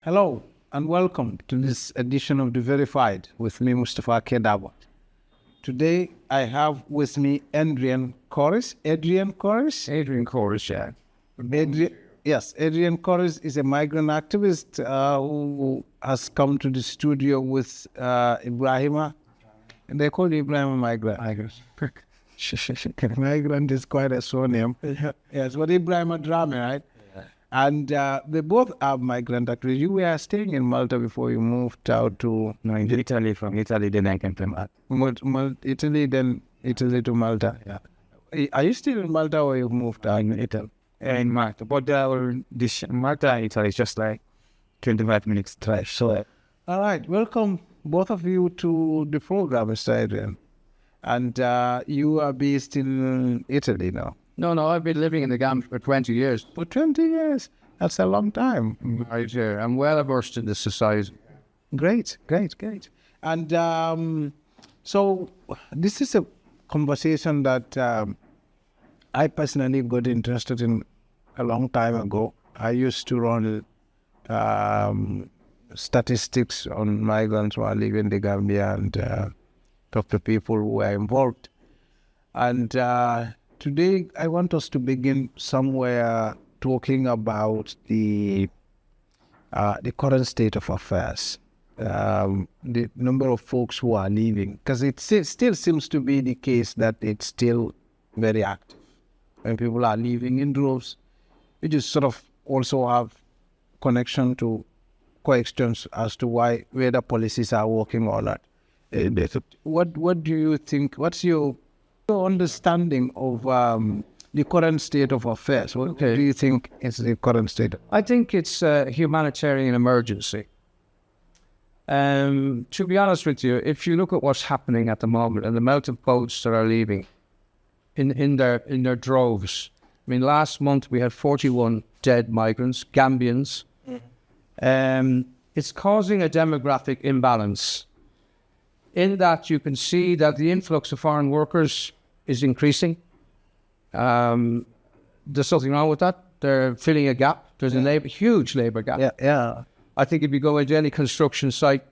Hello and welcome to this edition of The Verified with me, Mustafa Kedaba. Today I have with me Adrian Corish. Adrian Corish? Adrian Corish, yeah. Adrian Corish is a migrant activist who has come to the studio with Ebrima. And they call Ebrima migrant. Migrant is quite a surname. Yes, but Ebrima Drammeh, right? And they both are migrant activists. You were staying in Malta before you moved out to... No, in Italy, from Italy, then I came to Malta. Italy, then Italy to Malta. Yeah. Are you still in Malta or you moved out? In Italy. In Malta. But Malta and Italy is just like 25 minutes drive. So, all right. Welcome, both of you, to the program, Mr. Adrian. And you are based in Italy now. No, I've been living in the Gambia for 20 years. For 20 years? That's a long time. Right here. I'm well versed in this society. Great. And so this is a conversation that I personally got interested in a long time ago. I used to run statistics on migrants while living in the Gambia and talk to people who were involved. And today, I want us to begin somewhere talking about the current state of affairs, the number of folks who are leaving, because it still seems to be the case that it's still very active. When people are leaving in droves, we just sort of also have connection to questions as to whether policies are working or not. What do you think? What's your understanding of the current state of affairs? What do you think is the current state? I think it's a humanitarian emergency. To be honest with you, if you look at what's happening at the moment and the amount of boats that are leaving in their droves. I mean, last month we had 41 dead migrants, Gambians. It's causing a demographic imbalance in that you can see that the influx of foreign workers is increasing. There's something wrong with that. They're filling a gap. There's a huge labour gap. Yeah. I think if you go into any construction site,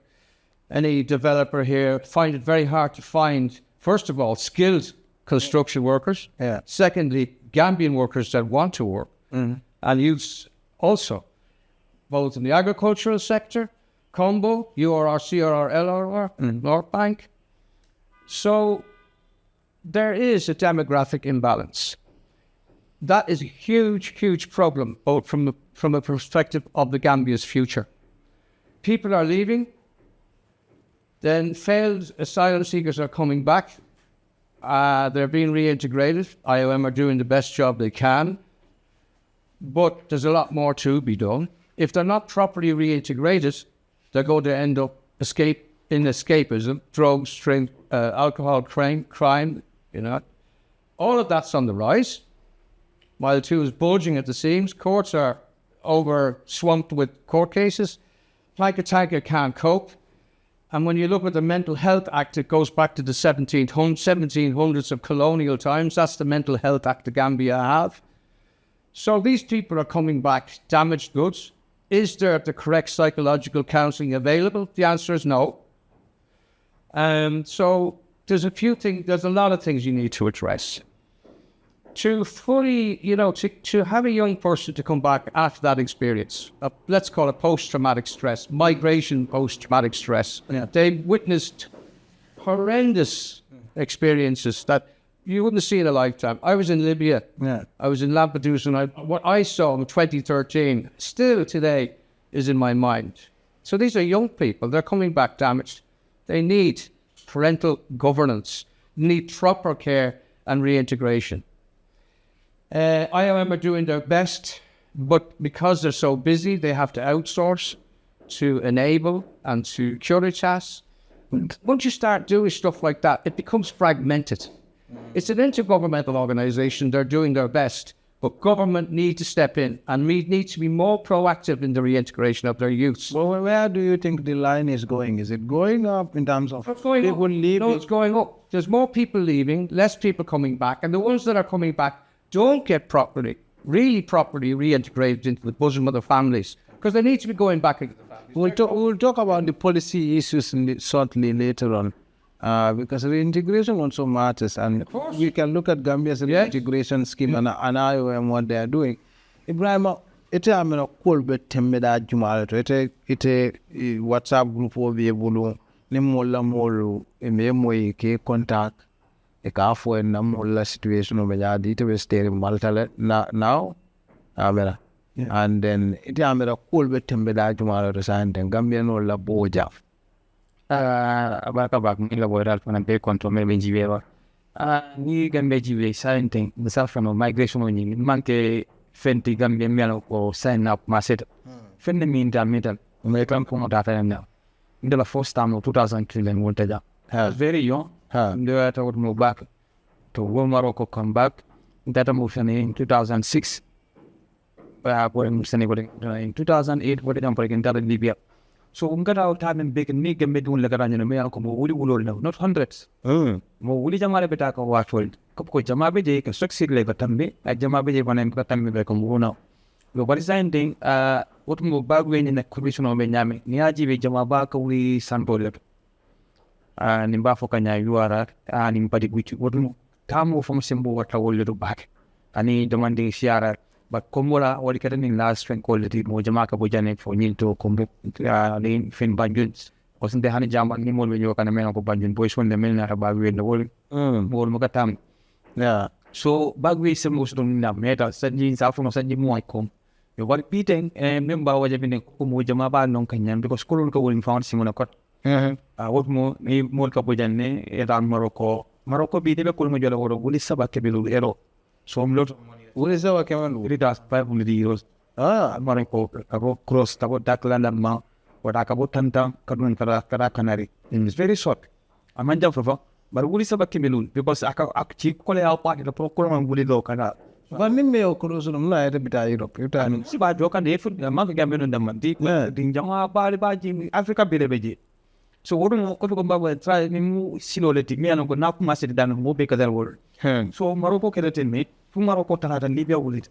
any developer here, find it very hard to find, first of all, skilled construction workers. Yeah. Secondly, Gambian workers that want to work. And youths also, both in the agricultural sector, Combo, URR, CRR, LRR, North Bank. So there is a demographic imbalance. That is a huge problem, both from a perspective of the Gambia's future. People are leaving, then failed asylum seekers are coming back. They're being reintegrated. IOM are doing the best job they can, but there's a lot more to be done. If they're not properly reintegrated, they're going to end up in escapism, drugs, drink, alcohol, crime, All of that's on the rise. While two is bulging at the seams, courts are over-swamped with court cases. Like a tanker can't cope. And when you look at the Mental Health Act, it goes back to the 1700s of colonial times. That's the Mental Health Act the Gambia have. So these people are coming back damaged goods. Is there the correct psychological counselling available? The answer is no. So there's a lot of things you need to address. To fully, to have a young person to come back after that experience, let's call it post-traumatic stress, migration post-traumatic stress. Yeah. They witnessed horrendous experiences that you wouldn't see in a lifetime. I was in Libya. Yeah. I was in Lampedusa, and what I saw in 2013 still today is in my mind. So these are young people. They're coming back damaged. They need parental governance, need proper care and reintegration. IOM are doing their best, but because they're so busy, they have to outsource to Enable and to Curitas. Once you start doing stuff like that, it becomes fragmented. It's an intergovernmental organisation. They're doing their best, but government need to step in and need to be more proactive in the reintegration of their youths. Well, where do you think the line is going? Is it going up in terms of people leaving? No, it's going up. There's more people leaving, less people coming back, and the ones that are coming back don't get really properly reintegrated into the bosom of their families. Because they need to be going back into the families. We'll talk about the policy issues shortly later on, because reintegration also matters, and we can look at Gambia's reintegration scheme and IOM what they are doing. Ebrima, ite amena kolbe tembe da jumala to ite WhatsApp group obi ebulu ni mola molu eme moyi ke contact e ka fo en na mola situation obe ya di to stay maltale now amena. And then ite amera kolbe tembe da jumala to san den Gambia no la boja abaka bak mi la boyral fana be control me jiwe ba ni Gambia jiwe sainting the self from migration ni manke fenti Gambia miano ko sign up maset fendi min da metal me kan ko da fa na in the first time of 2003 then won't ja very young ndo ta would move back to Morocco, come back that move in 2006 in 2008 what did break in Libya. So ungara time and big ni Gambia dun la garanya me ko mo wuli wulo not hundreds mo wuli jamare beta ko watful ko jama be je ka succeed le batambe a jama be je banem ka tambe be ko mo lo bari sending what mo bagwe ni na commission o me nyame ni aji be jama ba ka wi sanbole ni ba fo kanya yuara ni mpadi guchi what mo tamu fo mo sembo wata wolle do back ani demanding siara but komora wali kada ning last strength quality mo jama ka bojane fo nyil to kombe ni fin banjun wasn't the hani jama ni mo wenyo kana mena ko banjun boys won the melna ba we no wol mo ka tam so bagwe sem mo so na meta sanji sa fo no sanji mo ikom yo wali piteng member waje bine ko mo jama ba non kanyan because kolon ko wol found simona kot what mo ni mo ka bojane e dan Morocco bi de ko mo jola woro wuli sabake belu ero so mo lot what is our Kevin? It does 500 euros. Morocco, about cross, about Dakland, what about Tanta, Kadun Karakanari. It's very short. I'm not for but what is about Kimilun? Because I cheap call out part of the program will go canal. But me or Kurusum light a bit Europe. You time. See by Jokan, they put the Mother Gambia and the Mandi, Dinjama, Badi, Africa Bilebeji. So what do you go try siloleti me and go knock massive than more bigger than world. So Morocco can me. Morocco tana Libya wulit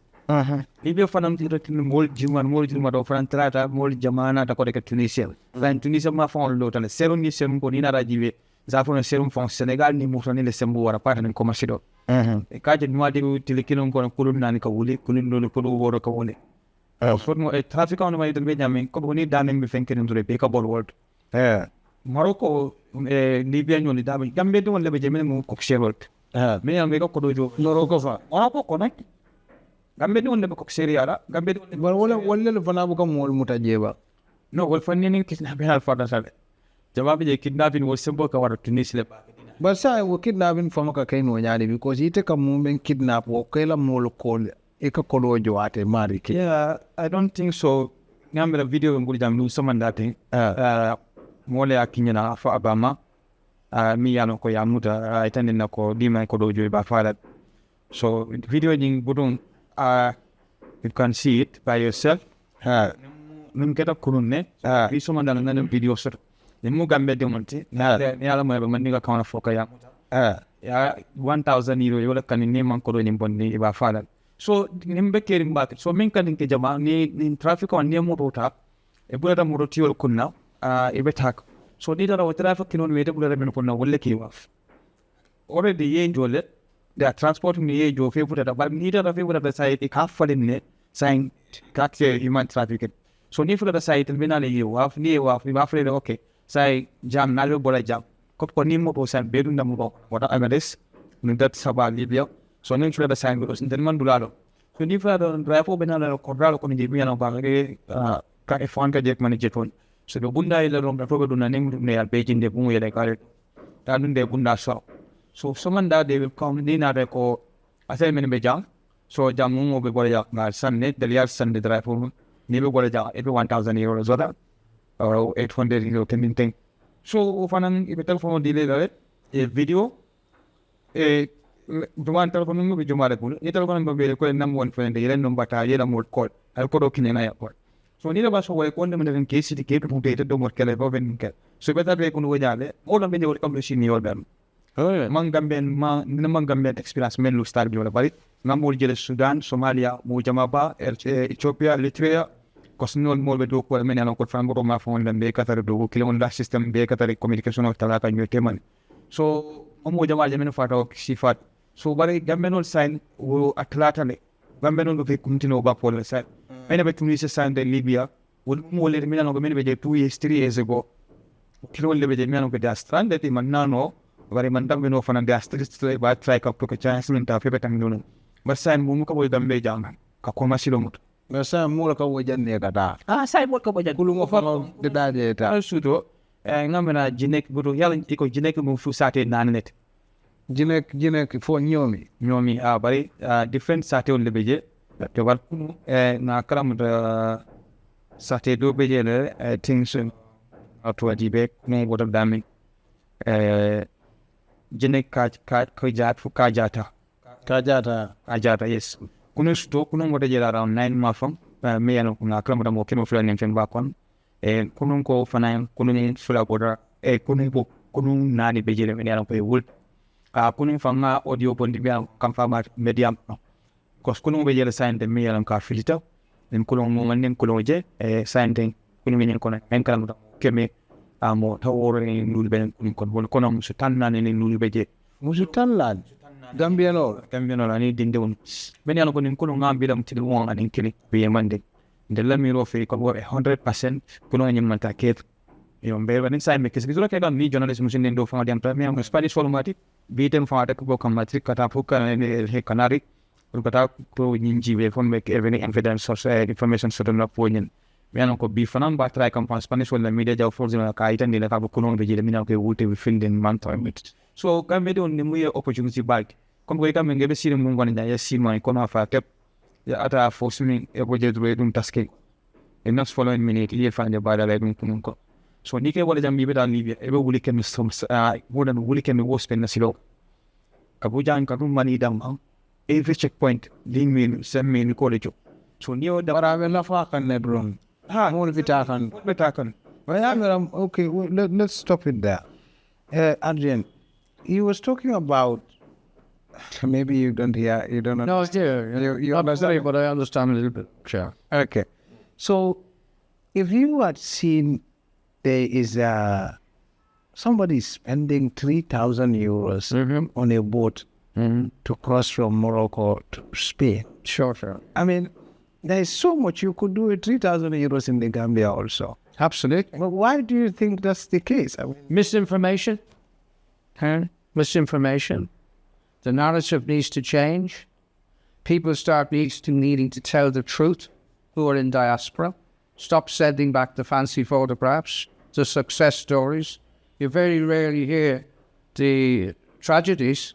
Libya fanam tirotin mol juma do fran trata mol jamana ta ko de Tunisia van Tunisia ma fon lo tan serum ni serum ko ni na rajiwe za fon serum fon Senegal ni mo tani le sembo wara pa tan ko masido e kaje no ade tilikino ko kulun nan ka wuli kulun do ko woro ka wuli fon mo e traffic on ma be nyame ko ni danem be fenken ndure be ka bol world Morocco Libya nyoni da Gambia do le be jeme mo ko sherot me ambe ko dojo Morocco fa Morocco connect Gambia ni wonde ko seri ala Gambia ni wala le fana bu ko mol mutajeba no wol fanni ni kidnap hal fada sabe jawabi je kidnapping wol sembo ka wara tunis le ba but say wo kidnapping fama ka kay no nyaade because ite kam mo ben kidnap wo kay la mol ko e ka ko dojo ate mari ki I don't think so ngambela video ngul jam nu somanda thing mole akinyana fa abama mi yano ko yamuta itande na ko dima ko dojo ba fala so video jing budun you can see it by yourself num keta kurunne bi so mandana na video sir ni mu gambe de monti ni ala mo ba maniga kawana foka yamuta ya 1000 euro yola kan ni man ko do ni bonni ba fala so nimbe kerim ba so min kan ke jama ni traffic on ni mo rota e bulata mo rotiol kunna e betak so ni dara traffic kinon wete bulata men kunna wolle ki waf already ye jole the transport ni ye jo fe bulata ba ni dara fe bulata sai e ka falin ne sai ka ke human traffic so ni fulata sai tel binale ye waf ni waf ni waf le okay sai jam nalo bola jam ko ni mo san bedu ndam ko wata amades ni dat saba Libya so ni fulata sai ko sin man bulalo so ni fulata drive benala ko dalo ko ni bi na ba ka e fon ka jet man jeton so do bunda ile rom to do na nem ne al pejin de bumu yele kare ta dun de bunda so somanda they will come ni na ko asay men be jam so jam mo be bola na sanne de liar sanne drive ni be bola jam every 1000 euros wala or 800 euro can thing so fanan e telephone dile la e video e duman telephone mo be jumare ko e telephone mo be ko nam won friend yele no bata yele mo call al ko do kinena ya ko so ni la baso way ko ndem den case di ke mo data do mo kele bo ben ke so beta be ko no wajale o la be wol kam si ni wol ben man gamben ma ni man gamben experience men lu star bi wala bari ngam mo jele Sudan Somalia mo jamaba Ethiopia Eritrea because no more be do ko men ko fam ko ma fon be katare do kile on da system be katare communication of talaka ñu teman so mo jama jamin fato sifat so bari gambenol sign wo atlata le gambenol be kumtino ba pole sa mena be tunisia sign de libya wol mo le men no men be 2 years 3 years ago kilo le be men ko da stranded man nano bari man dambe no fana da stranded ba try ka ko chance min ta fe betam no bar sign mo ko boy gambe jang ka ko masilo mut mais ça mo la ko wajanne ka da sai mo ko wajan kulu mo fa de da de ta suto ngamena jinek buto yalla iko jinek mo fu sate nanet jinek fo ñomi bari different sate on lebeje to war na karam da sate do beje le things to ajibe no bodo dami jinek ka jat fu ka jata yes kuno sto kuno mo de around 9 mafam me yana kuna karam da mo kemo fula nem fen bakon kuno ko fana kuno ni fula boda kuno nani beje le yana ko wul kuno fanga audio bondi bi kam fama medium kos kuno be jele sante mi yalan ka filita en kuno mo manen kuno je sante kuno min kono en kala mo keme amo tawore ni nul ben kuno kono mo tanna ni nul be je mo tanlan Gambia no ani dinde won ben yalan ko ni kuno ngam bilam til won ani kili be mande de la mi ro fe ko 100% kuno ni manta ket yo be ben sai me kesi zura ka ni journalism sin do fama diam premier mo spanish formati bitem fama ko kam matric kata fuka he kanari kata ko nyinji be fon make every evidence source information so na poñen men ko bi fanam ba try kam spanish wala media jaw force na ka itan ni la ka ko non be jide min ko wulte be finden man to mit so kam be don ni mu opportunity back comme ko kam ngebe sire mu ngone ya sima ko na fa kep ya ata force min e bo je dure dum taske e nas following minute ye fa ne ba da le dum ko so ni ke wala jambi be dan libya e be wuli ken som wodan wuli ken wo spend na silo abuja ka dum mani dam every checkpoint ding min sem college so ni o da para la fa kan ne bro mo vita kan well okay let's stop it there Adrian you was talking about maybe you don't know. No, it's there. You understand, but I understand a little bit. Sure. Okay. So, if you had seen there is somebody spending 3,000 euros on a boat to cross from Morocco to Spain. Sure. I mean, there is so much you could do with 3,000 euros in the Gambia also. Absolutely. But why do you think that's the case? I mean, misinformation. Misinformation. The narrative needs to change. People start needing to tell the truth who are in diaspora. Stop sending back the fancy photographs, the success stories. You very rarely hear the tragedies.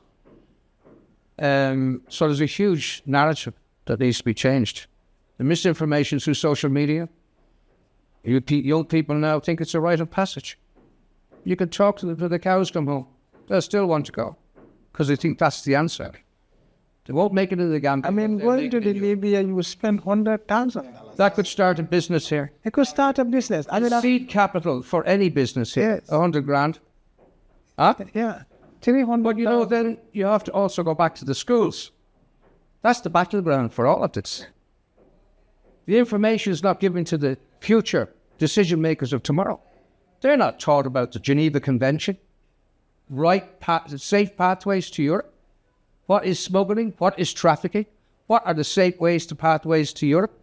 So there's a huge narrative that needs to be changed. The misinformation through social media. Young people now think it's a rite of passage. You can talk to them till the cows come home. They'll still want to go because they think that's the answer. They won't make it in the Gambia. I mean, going to the Libya, you will spend $100,000. That could start a business here. It could start a business. I mean, seed capital for any business here. Yes. 100 grand. Huh? Yeah. 300. But you know, then you have to also go back to the schools. That's the battleground for all of this. The information is not given to the future decision makers of tomorrow. They're not taught about the Geneva Convention, safe pathways to Europe. What is smuggling? What is trafficking? What are the safe pathways to Europe?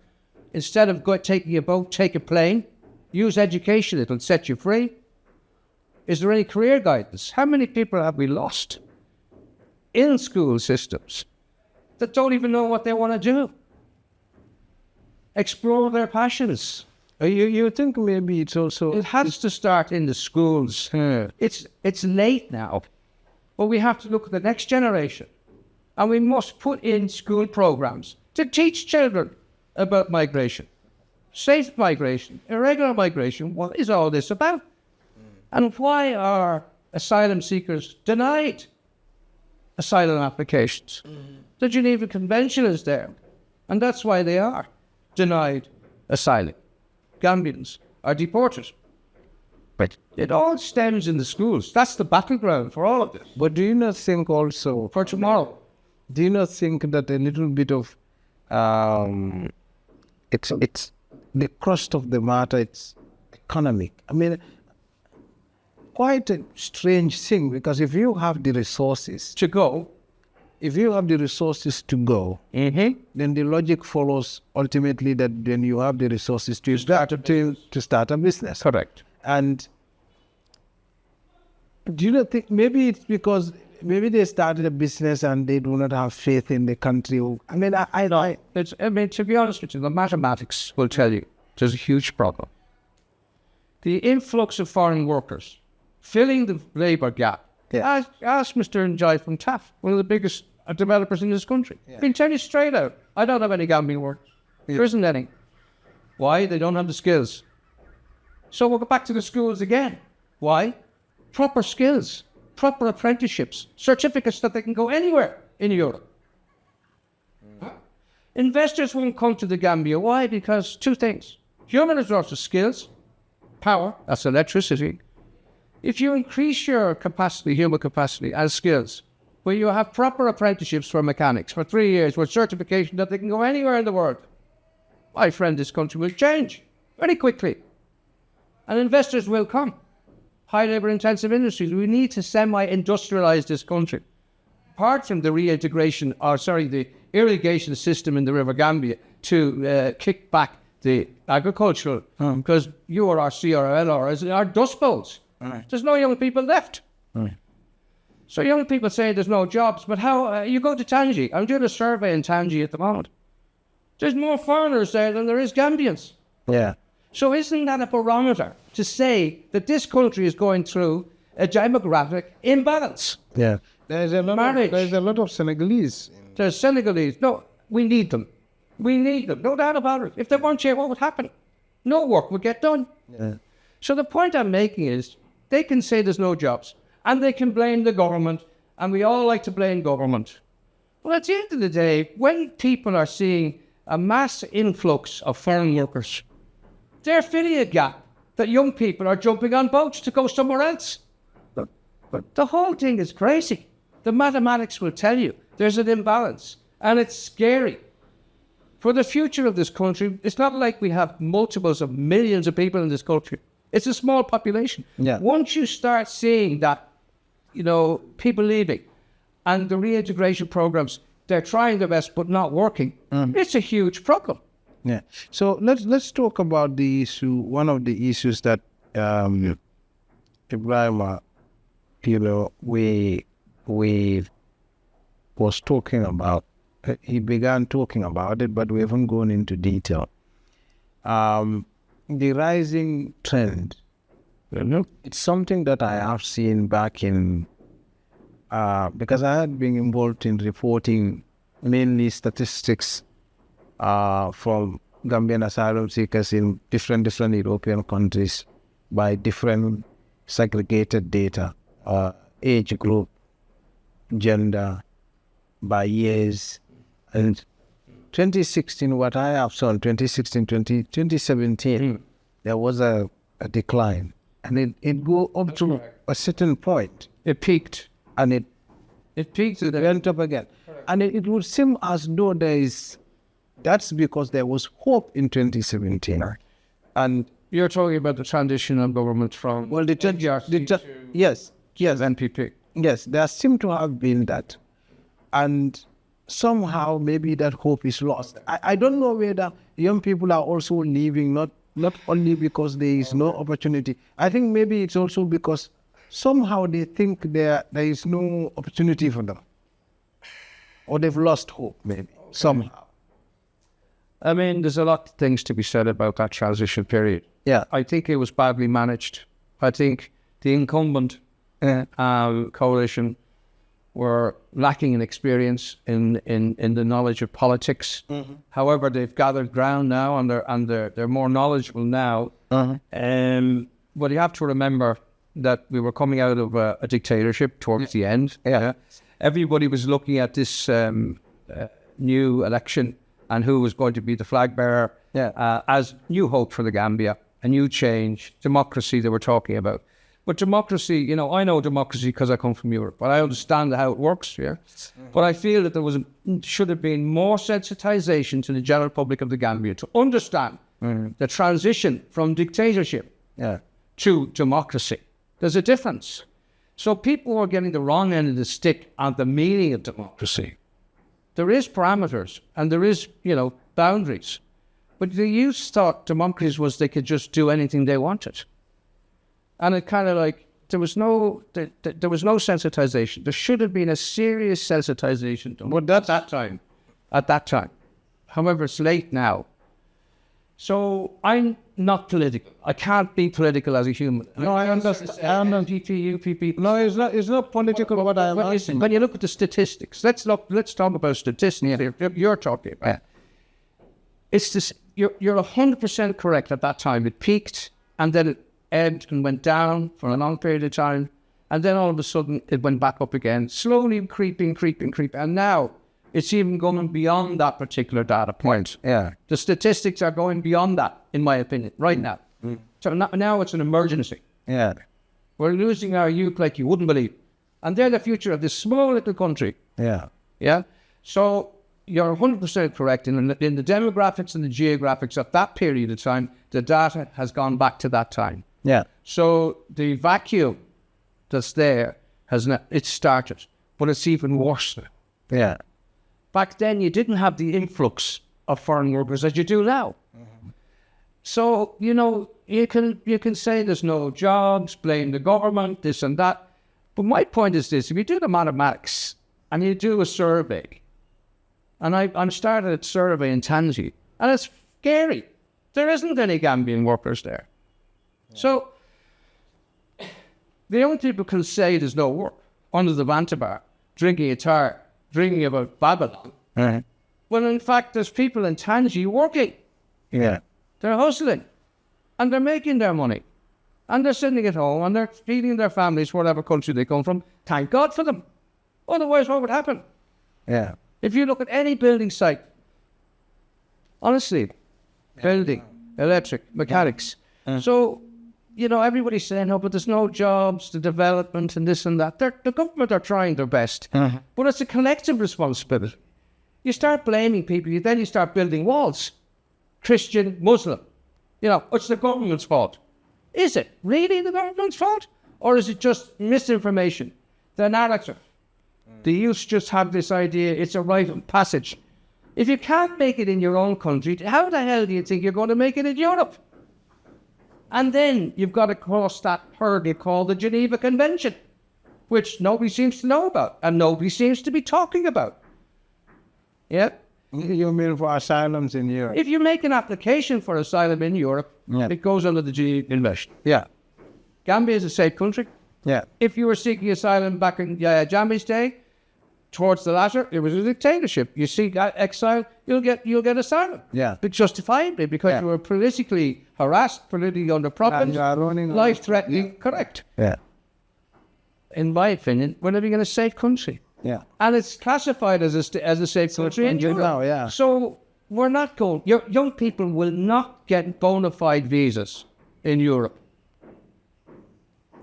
Instead of taking a boat, take a plane. Use education, it'll set you free. Is there any career guidance? How many people have we lost in school systems that don't even know what they want to do? Explore their passions. You think maybe it's also... It has to start in the schools. It's late now. But we have to look at the next generation. And we must put in school programs to teach children about migration. Safe migration, irregular migration. What is all this about? And why are asylum seekers denied asylum applications? The Geneva Convention is there. And that's why they are denied asylum. Gambians are deported. But it all stems in the schools. That's the battleground for all of this. But do you not think also... For tomorrow. Do you not think that a little bit of... the crust of the matter, it's economic. I mean, quite a strange thing, because if you have the resources To go. if you have the resources to go, then the logic follows ultimately that then you have the resources to start a business. Correct. And do you not think maybe it's because maybe they started a business and they do not have faith in the country? I mean, to be honest with you, the mathematics will tell you there's a huge problem. The influx of foreign workers filling the labour gap. Yeah. Ask Mr. Njai from TAF, one of the biggest developers in this country. He'll tell you straight out, I don't have any Gambian workers. There isn't any. Why? They don't have the skills. So we'll go back to the schools again. Why? Proper skills, proper apprenticeships, certificates that they can go anywhere in Europe. Investors won't come to the Gambia. Why? Because two things. Human resources skills, power, that's electricity. If you increase your capacity, human capacity and skills, where you have proper apprenticeships for mechanics for 3 years with certification that they can go anywhere in the world, my friend, this country will change very quickly. And investors will come. High labour-intensive industries. We need to semi-industrialise this country. Apart from the reintegration, the irrigation system in the River Gambia to kick back the agricultural, because URRC or LR are dust bowls. Right. There's no young people left. Right. So young people say there's no jobs, but how, you go to Tangi, I'm doing a survey in Tangi at the moment. There's more foreigners there than there is Gambians. Yeah. So isn't that a barometer to say that this country is going through a demographic imbalance? Yeah. There's a lot of Senegalese. There's Senegalese. No, we need them. We need them. No doubt about it. If they weren't here, what would happen? No work would get done. Yeah. So the point I'm making is they can say there's no jobs and they can blame the government, and we all like to blame government. Well, at the end of the day, when people are seeing a mass influx of foreign workers, they're filling a gap that young people are jumping on boats to go somewhere else. But the whole thing is crazy. The mathematics will tell you there's an imbalance, and it's scary. For the future of this country, it's not like we have multiples of millions of people in this country. It's a small population. Yeah. Once you start seeing that, people leaving, and the reintegration programs, they're trying their best but not working, it's a huge problem. Yeah. So let's talk about the issue. One of the issues that Ebrima, we was talking about. He began talking about it, but we haven't gone into detail. The rising trend. It's something that I have seen back in, because I had been involved in reporting mainly statistics from Gambian asylum seekers in different European countries by different segregated data, age group, gender, by years. And 2016, what I have seen, 2017, there was a decline. And it go up to a certain point. It peaked. And it peaked and it went up again. Correct. And it would seem as though that's because there was hope in 2017. And you're talking about the transition of government from yes, NPP. Yes, there seemed to have been that. And somehow maybe that hope is lost. I don't know whether young people are also leaving, not only because there is no opportunity. I think maybe it's also because somehow they think there is no opportunity for them. Or they've lost hope, maybe, somehow. I mean, there's a lot of things to be said about that transition period. Yeah. I think it was badly managed. I think the incumbent coalition were lacking in experience in the knowledge of politics. Mm-hmm. However, they've gathered ground now, and they're more knowledgeable now. Mm-hmm. But you have to remember that we were coming out of a dictatorship towards the end. Yeah. Everybody was looking at this new election and who was going to be the flag bearer as new hope for the Gambia, a new change, democracy they were talking about. But democracy, I know democracy because I come from Europe, but I understand how it works here. But I feel that should have been more sensitization to the general public of the Gambia to understand The transition from dictatorship to democracy. There's a difference. So people are getting the wrong end of the stick on the meaning of democracy. There is parameters and there is, boundaries. But the youth thought democracy was they could just do anything they wanted. And it kind of like, there was no sensitization. There should have been a serious sensitization done. But at that time. However, it's late now. So I'm not political. I can't be political as a human. No, I understand. No, it's not political what I am asking. When you look at the statistics, let's talk about statistics here. You're talking about. It's this, you're 100% correct at that time. It peaked and then it ebbed and went down for a long period of time. And then all of a sudden it went back up again, slowly creeping. And now it's even going beyond that particular data point. Yeah. The statistics are going beyond that, in my opinion, right now. So now it's an emergency. Yeah. We're losing our youth like you wouldn't believe. And they're the future of this small little country. Yeah. Yeah? So you're 100% correct. In the demographics and the geographics of that period of time, the data has gone back to that time. Yeah. So the vacuum that's there it's started, but it's even worse now. Yeah. Back then, you didn't have the influx of foreign workers as you do now. So, you can say there's no jobs, blame the government, this and that. But my point is this, if you do the mathematics and you do a survey, and I started a survey in Tangier, and it's scary. There isn't any Gambian workers there. Yeah. So, the only people can say there's no work under the Vantabar, drinking a tar, dreaming about Babylon. Right. Well, in fact, there's people in Tangier working. Yeah. They're hustling. And they're making their money. And they're sitting at home and they're feeding their families, whatever country they come from. Thank God for them. Otherwise, what would happen? Yeah. If you look at any building site, honestly, building, electric, mechanics. So, everybody's saying, but there's no jobs, the development and this and that. The government are trying their best. But it's a collective responsibility. You start blaming people, then you start building walls. Christian, Muslim. It's the government's fault. Is it really the government's fault? Or is it just misinformation? The narrative. The youth just have this idea, it's a rite of passage. If you can't make it in your own country, how the hell do you think you're going to make it in Europe? And then you've got to cross that hurdle called the Geneva Convention, which nobody seems to know about and nobody seems to be talking about. Yeah? You mean for asylums in Europe? If you make an application for asylum in Europe, it goes under the Geneva Convention. Yeah. Gambia is a safe country. Yeah. If you were seeking asylum back in Jammeh's day, towards the latter, it was a dictatorship. You seek exile, you'll get asylum. Yeah. But justifiably, because you were politically harassed, politically under problems, life-threatening. Correct. Yeah. In my opinion, we're living in a safe country. Yeah. And it's classified as a safe country in Europe. Now, yeah. So we're not going... young people will not get bona fide visas in Europe.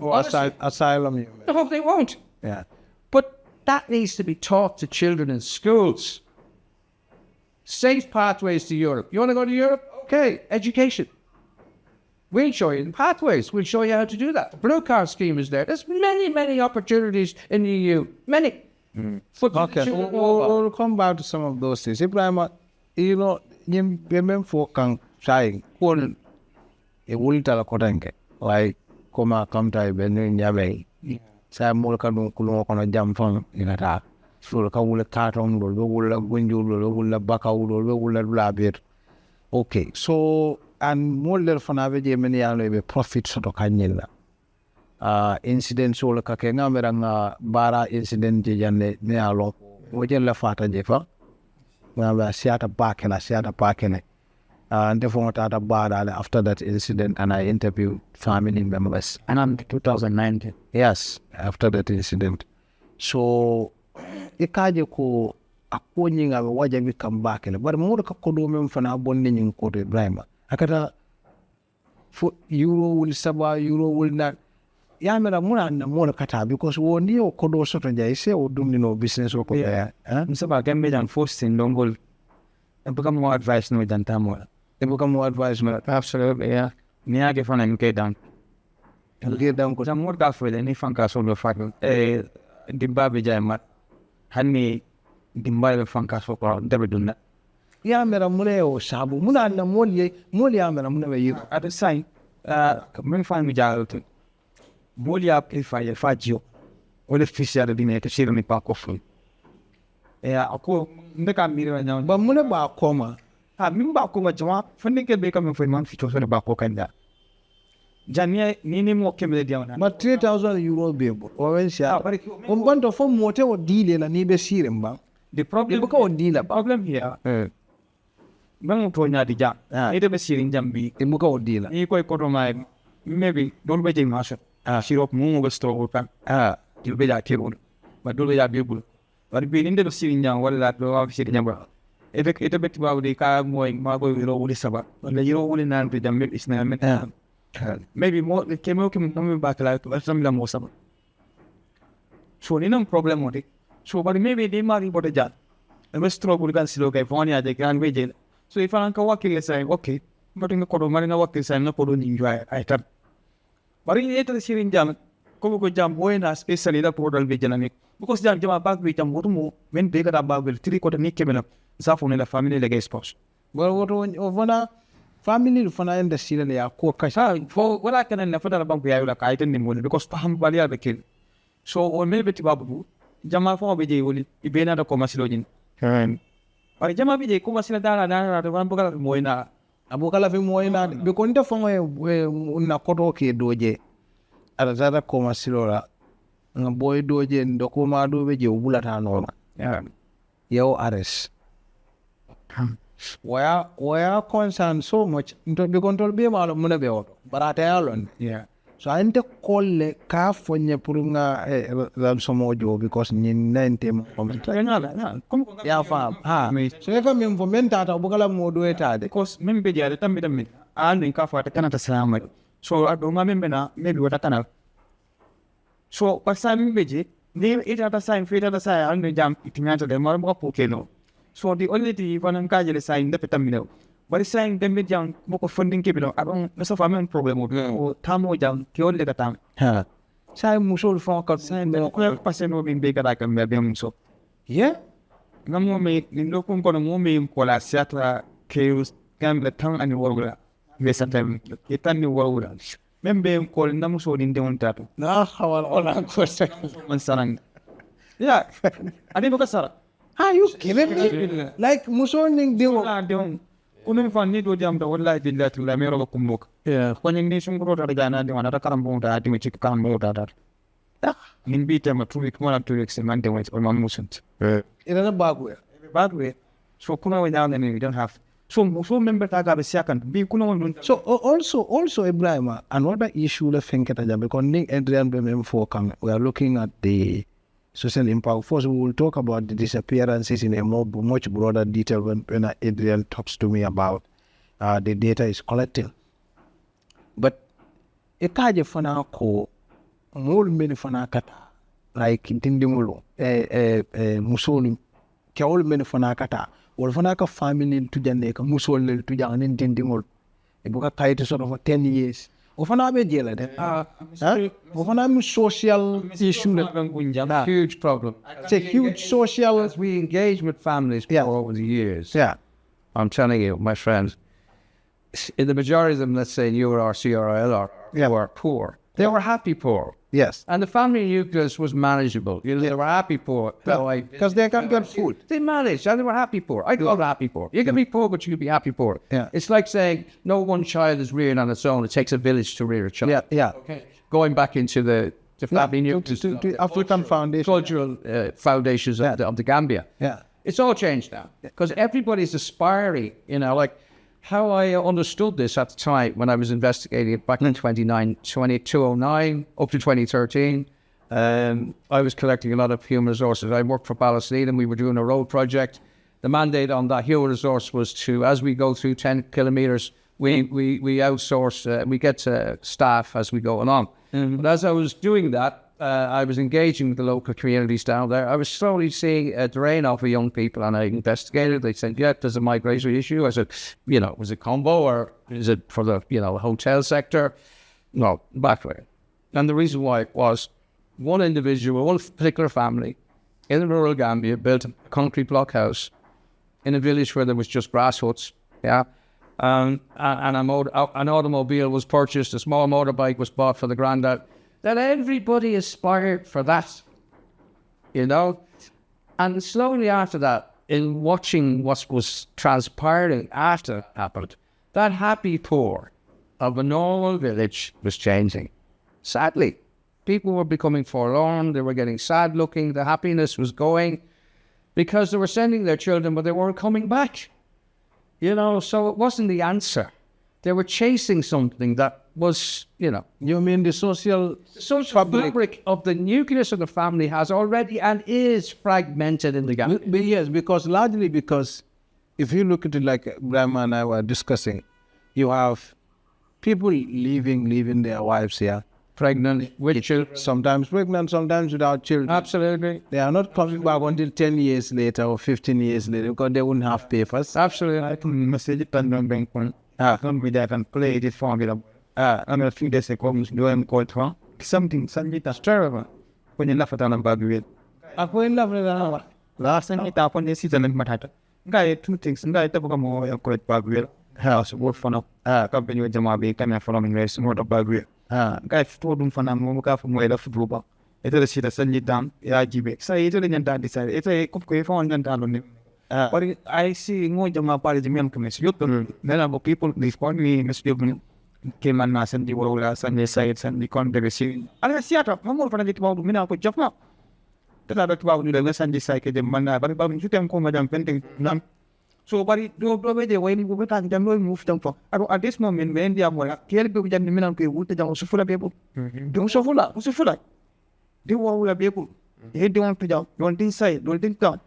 Or asylum, you mean? No, they won't. Yeah. But that needs to be taught to children in schools. Safe pathways to Europe. You want to go to Europe? Okay, education. We'll show you the pathways. We'll show you how to do that. The blue card scheme is there. There's many, many opportunities in the EU. Many. Okay, we'll come back to some of those things. Ebrima, women folk can try. It will tell a cotanke. Like, come come to Benin Yabe. Say more can go on a jump on in a tap. So the will cut on the will window, will back out, will rabbit. Okay, so and more than for navigate many a profit sort of canilla. Incident so la kakenga meranga bara incident jane ne alo wajen la fata jefa na siata pakene and therefore tata bara after that incident, and I interviewed family members, and I'm 2019. Yes, after that incident. So ikaje ko akonyinga waje we come back but more ka kodome mfana bonni nyin ko Ebrima akata for euro will saba euro will not yamera muna na more kata because woni o kodo soto jay se o dumni no business o ko ya msaba gambe jan forcing dongol and become more advice no jan tamora They become more advisement. Absolutely, yeah. Ni ake fana mke down. Get down. Because I'm more careful than if I'm castle of fact. Dimbabe Jaimat. Hani Dimbabe Fankas for Debiduna. Yeah, Mune or Sabu. Muna na Molia Muna you. At the sign, when find me jailed. Molia if I fight you. Or the fish are the to see me park of food. Yeah, I'll call the mirror now. But Muna ba coma. I mean, Bakuma Jama, funding can become a month features on the back of that. Jania, Nini more came down. But 3,000 euro be able. Always, yeah. On one of them, whatever deal and neighbor serum bank. The problem deal problem here. Bang Tonya the jam. It be seeing Jambi. The Muko dealer. You quite got my maybe don't wait in Masha. She wrote more store open. You'll be that table. But do they are able. But being in the seeing down, what that go out sitting number. It a bit about the car going Margot with all this about. But the Euro wouldn't have with them is now. Maybe more the came coming back like some more summer. So, no problem with it. So, but maybe they might put a jar. And we struggle against California, the Grand Region. So, if I'm working, I say, okay, but in the Coromana work is I'm not putting you. I thought. But in the Syrian jam, Coco jam, when especially the portal region, because they are back with them, when they got about with 3/4 Nick came up, Safon and the family like a spouse. Well, what over family for in the Syrian, they are for what I can never about the like I didn't know because Paham Balia the kill. So, or maybe Babu, Jama for Vijay will be another commercial. But Jama Vijay, Kumasila, the one book Moina. Abukala Moina, because from where Nakotoki doje. Azara Comasilora. Boy doje and Dokuma do with your Bulatan. Yeah. Yo, Ares. Where concerned so much into the control be about Munabeo, but at Ireland. Yeah. So I didn't call the car for Purunga some more job because in 90 yeah, farm. So if I'm for mental, Bukala Modueta, because maybe the other time with me, and in Kafa at Canada Salam. So I don't remember maybe what I can have. So, but Simon Vijay, they eat at a sign, feed at a sign, and they jump it into the Marble Volcano. So the only thing you can casually sign the petamino. But it's saying them with young book funding capital. I don't know if I'm in problem or Tamo down, kill the town. Say Musul for sign the 12% will be bigger like a medium. So, yeah, no more make in local economy, Cola Satra, Chaos, Gambia town and the world. Yes, sometimes it's a new world. Remember calling them so in the one tap. No, how all I'm question. Yeah, I didn't look at Sarah. Are you kidding me? Like Musoning, they were. Couldn't find it with them the whole life in that Lamero Kumuk. Yeah. When in nation wrote at Ghana, they wanted to come out at the chicken come out at that. In beat them a 2 week, 1 or 2 weeks, and Monday was or Muslims. In a bad way. Bad way. So Kuna down and we don't have. So member that got a second. Be Kuna. So also Ebrima, another issue the think at because Adrian before come. We are looking at the social impact. First, we will talk about the disappearances in a much broader detail when Adrian talks to me about the data is collected. But ekaje fana ko mol men fana kata like tindimulu musoni kewol men fana kata wol fana ka family to janne ka musol le to janne tindimul e buka kayte sort of 10 years. Ofana be jela de. Ofana social issue. Huge problem. It's a huge social. As we engage with families over the years. Yeah. I'm telling you, my friends, in the majority of them, let's say UR, CRL, were poor. They were happy poor. Yes. And the family nucleus was manageable. They were happy poor. Because they can get food. They managed and they were happy poor. I call it happy poor. You can be poor, but you can be happy poor. Yeah. It's like saying no one child is reared on its own. It takes a village to rear a child. Yeah, yeah. Okay. Going back into the family nucleus. To African foundation. Cultural foundations of the Gambia. Yeah. It's all changed now. Because everybody's aspiring, like how I understood this at the time when I was investigating it back in 2009 up to 2013. I was collecting a lot of human resources. I worked for Palestine and we were doing a road project. The mandate on that human resource was to, as we go through 10 kilometers, we outsource, we get staff as we go along. But as I was doing that, I was engaging with the local communities down there, I was slowly seeing a drain off of young people, and I investigated. They said, yeah, there's a migration issue. I said, was it combo or is it for the, hotel sector? No, backfire. And the reason why was one individual, one particular family in rural Gambia built a concrete block house in a village where there was just grass huts, and an automobile was purchased, a small motorbike was bought for the granddad. That everybody aspired for that, And slowly after that, in watching what was transpiring after it happened, that happy poor of a normal village was changing. Sadly, people were becoming forlorn, they were getting sad looking, the happiness was going because they were sending their children, but they weren't coming back. So it wasn't the answer. They were chasing something that was, You mean the social fabric of the nucleus of the family has already and is fragmented in the Gambia. Yes, largely because if you look at it like Grandma and I were discussing, you have people leaving their wives here. Pregnant, with children. Sometimes pregnant, sometimes without children. Absolutely. They are not coming back until 10 years later or 15 years later because they wouldn't have papers. Absolutely. I can message it on bank one. Come with that and play it for me. And a few days ago, I was doing called for something, that's terrible. When you laugh at an bad way. I'm going to love it. Last time I tap on the season in Matata. Guy, two things, and I took a more quite bad way. House, work for no company with Jamabi, coming following race, more of bad way. Guy, told him for now, Moka from way of Ruba. It is a shit, send it down, IGB. So it's a didn't decide. It's a cook for on him. But I see more Jama party the men commission. Then about people, this point we must be came and mass and the world and the sites and the controversy. And I see it up, more for the 12 minutes with Jaffa. That other 12 to the less and the psyche, the man, but you can come and painting none. So, but it don't go away the way we would have them move them for. At this moment, when they are more clearly with them, the men who would have also full of people. Don't so full of, so full of. They will be able. They don't want to jump, don't inside, don't think down.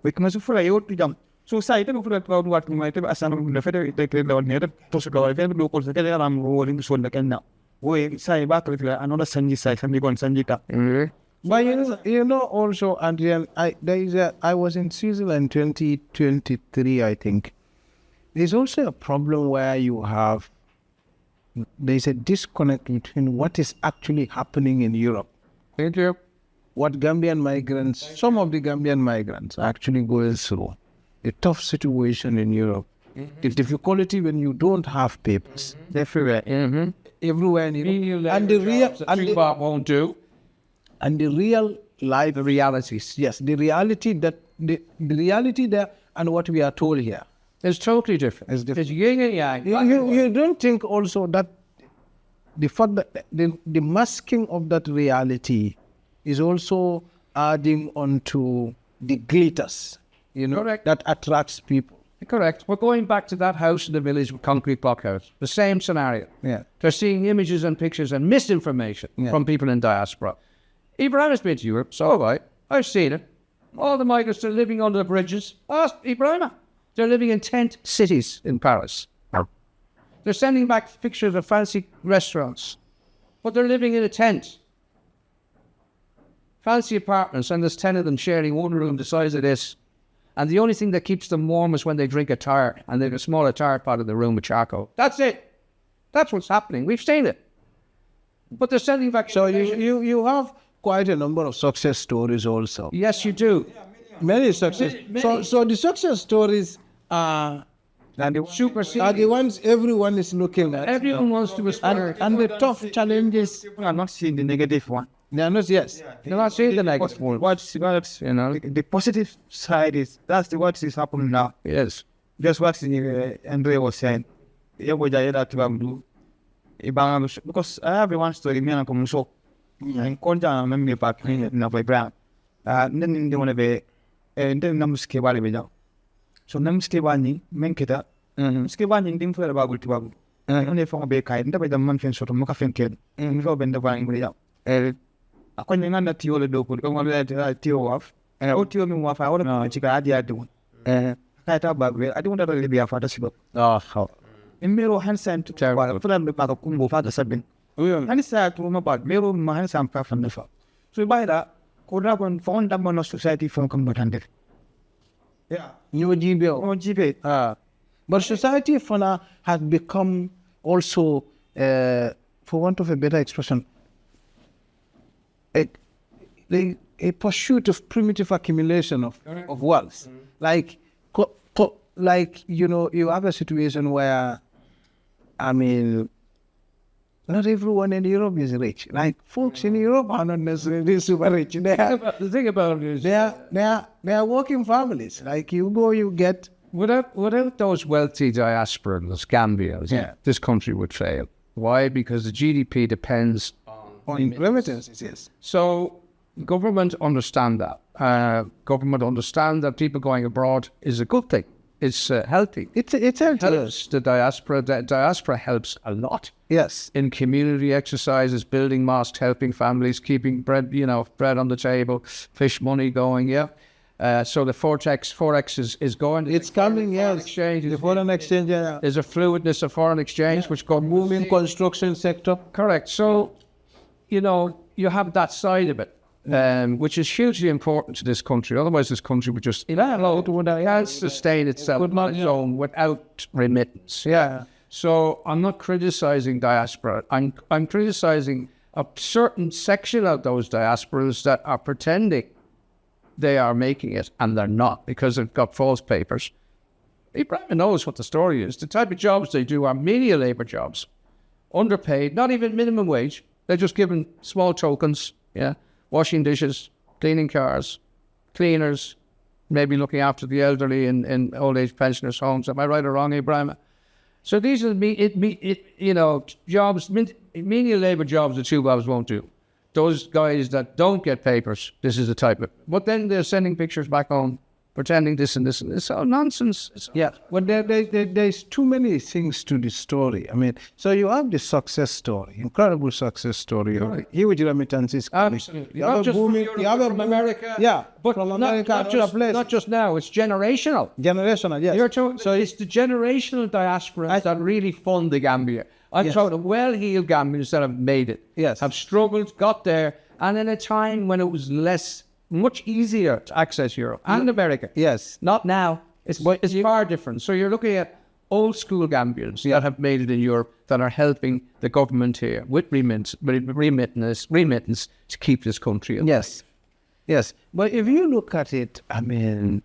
We can also full of to jump. So, side of what we might have as some of the federal take on near possible event locals that I'm rolling the shoulder again now. We say back with another Sanji side and we go on Sanjita. But also, Adrian, I was in Switzerland 2023, I think. There's also a problem where there's a disconnect between what is actually happening in Europe. Thank you. What some of the Gambian migrants are actually going through. A tough situation in Europe. The difficulty when you don't have papers. Everywhere. Everywhere in Europe. And the real life realities. Yes, the reality there and what we are told here is totally different. It's different. It's yin and yang. You don't think also that the fact that the masking of that reality is also adding on to the glitters, Correct. that attracts people. Correct. We're going back to that house in the village with concrete block house. The same scenario. Yeah. They're seeing images and pictures and misinformation from people in diaspora. Ebrima's been to Europe, so have I. I've seen it. All the migrants are living under the bridges. Ask Ebrima. They're living in tent cities in Paris. They're sending back pictures of fancy restaurants, but they're living in a tent. Fancy apartments, and there's 10 of them sharing one room the size of this. And the only thing that keeps them warm is when they drink a tart, and they have a smaller tart pot in the room with charcoal. That's it. That's what's happening. We've seen it. But they're sending back... So you have quite a number of success stories also. Yes, you do. Many success. So the success stories are the ones everyone is looking at. Everyone wants to aspire. And the tough challenges. People are not seeing the negative one. They are not, yes. They're not seeing the negative one. The positive side is, that's what is happening now. Yes. Just what Andre was saying. Because I have one story, me and I'm so. And conta me back in my brand. Then they want to be, and then Namski Valley. So Namski Valley, Menkita, Skivani didn't feel about Tibabu. Only for a baker, and the month sort of Mokafin kid, and go bend the vine with it. I couldn't remember that you could go on that Tio off, and I would tell me what I would have chicken idea doing. I don't want to really be a father's book. Oh, how. In Miro Hansen to for them about a Kumbo father Sabin. And it's sad to him about Miro Mahans and Puff and the Fuck. So by that, Kodragon found that one of society from combatant. Yeah. New GBO. Oh, GB. But society for now has become also, for want of a better expression, a pursuit of primitive accumulation of wealth. Like, you have a situation where, I mean, not everyone in Europe is rich. Like, folks in Europe are not necessarily super rich. The thing about it is, they are working families. Like, you go, you get. without those wealthy diasporans, Gambia, this country would fail. Why? Because the GDP depends on remittances, yes. So government understand that. Government understand that people going abroad is a good thing. It's healthy. It's healthy. Helps the diaspora. The diaspora helps a lot. Yes. In community exercises, building mosques, helping families, keeping bread on the table, fish money going. So the forex is going. It's coming. Yes. Exchange. The foreign exchange. Yeah. There's a fluidness of foreign exchange which got Moving construction sector. correct. So, you have that side of it, which is hugely important to this country. Otherwise, this country would just can't sustain itself on its own without remittance. Yeah. So I'm not criticizing diaspora. I'm criticizing a certain section of those diasporas that are pretending they are making it, and they're not, because they've got false papers. Ebrima knows what the story is. The type of jobs they do are menial labor jobs, underpaid, not even minimum wage. They're just given small tokens, washing dishes, cleaning cars, cleaners, maybe looking after the elderly in old age pensioners' homes. Am I right or wrong, Ebrima? So these are jobs, menial labor jobs that two bobs won't do. Those guys that don't get papers, this is the type of. But then they're sending pictures back home, pretending this and this and this. It's all nonsense. But there's too many things to the story. I mean, so you have the success story, incredible success story. Right. Huge remittances. Absolutely. You have Not a just booming, from Europe, you have but a from boom- America. Yeah, But from not, America, not, other just, places. not just now, it's generational. Generational, yes. So it's the generational diaspora that really fund the Gambia. I'm talking the well-heeled Gambians that have made it. Yes. Have struggled, got there, and in a time when it was much easier to access Europe and America. Yes. Not now. It's far different. So you're looking at old school Gambians that have made it in Europe that are helping the government here with remittance to keep this country alive. Yes. But if you look at it, I mean,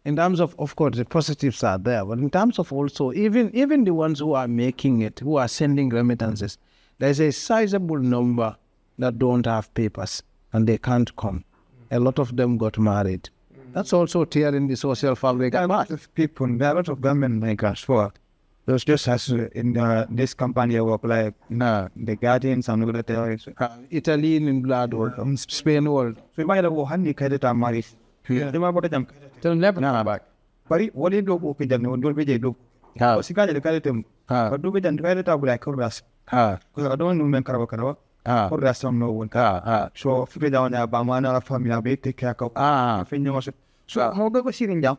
in terms of course, the positives are there, but in terms of also, even the ones who are making it, who are sending remittances, there's a sizable number that don't have papers and they can't come. A lot of them got married. That's also tearing the social fabric. There are a lot of people, there are a lot of government migrants for. There's just as in this company I work, like the Guardians and other terrorists. Italy in blood world, Spain world. So by the way, honey, credit are married. They'll never come back. But what do you do? Don't be do. But you can't credit them. But do it and credit up like Koras. Because I don't know men Karawakara. Koras don't know one. So if you down there, Bamana family, I'll take care of. So how do we see in down?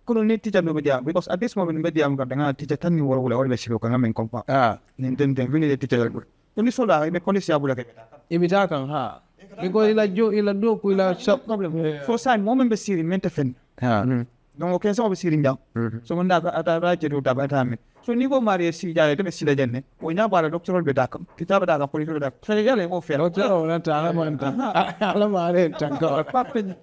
Couldn't need teacher media because at this moment media I'm going to teach a new world always you can have in compa. Then really the teacher. Only so that I make policy abula. Imitakan, because ila do ila shop Problem. So sign moment be siri mentefin. Donc okay so be siri down. So when that right to that by time. So ni go mari si jare to si la jenne. O nya bara doctoral be dakam. Kita be dakam police da. So jare mo fer.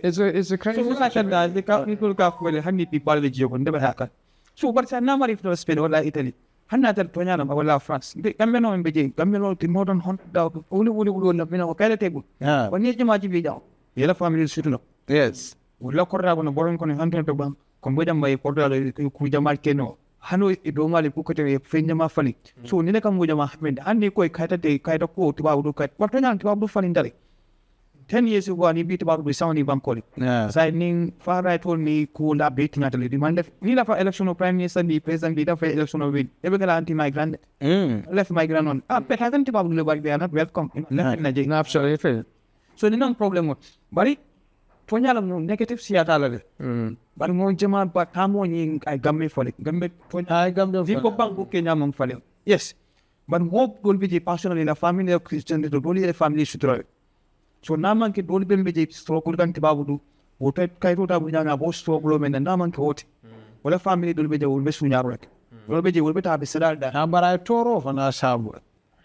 It's a crazy. So like that the people ka ko le hanni people le jiyo nda be haka. So but sa na mari to Spain wala Italy. Hanna tar tonya na wala France. Gambe no mbeje gambe no ti modern hon da uli na bina ko kale tegu. Wani jima ji bi daw. Yela family situno. yes. Wala korra bono boron ko ni hanten to bang. Ko mbeda mai korra le ku jamal keno. Hano ido mali ku ko te fenya ma fali. So ni ne kam mo jama hamend. Hanni ko kaita te kaita ko to ba udu kat. What tonya to ba fali ndale. 10 years ago, I beat about the sound in calling. Signing far right told me cool up beating at the demand. Nila for election of prime minister, the president leader for election of win. Every anti-migrant left migrant on. But hasn't probably like they are not welcome. Absolutely. So the non problem. But it negative Seattle. But more Jama, but Hamon, I gamme for it. I gamme the Bank Kenyam for it. Yes. But what will be the passion in a family of Christian to only the family should throw. So naman ke dole bembe je struggle kan tibabudu. Wote kai tota bunya na bo struggle men naman ke wote. Wala family dole beje wolbe sunyaro rek. Wolbe je wolbe ta be sedal da. Ha bara toro fana sabu.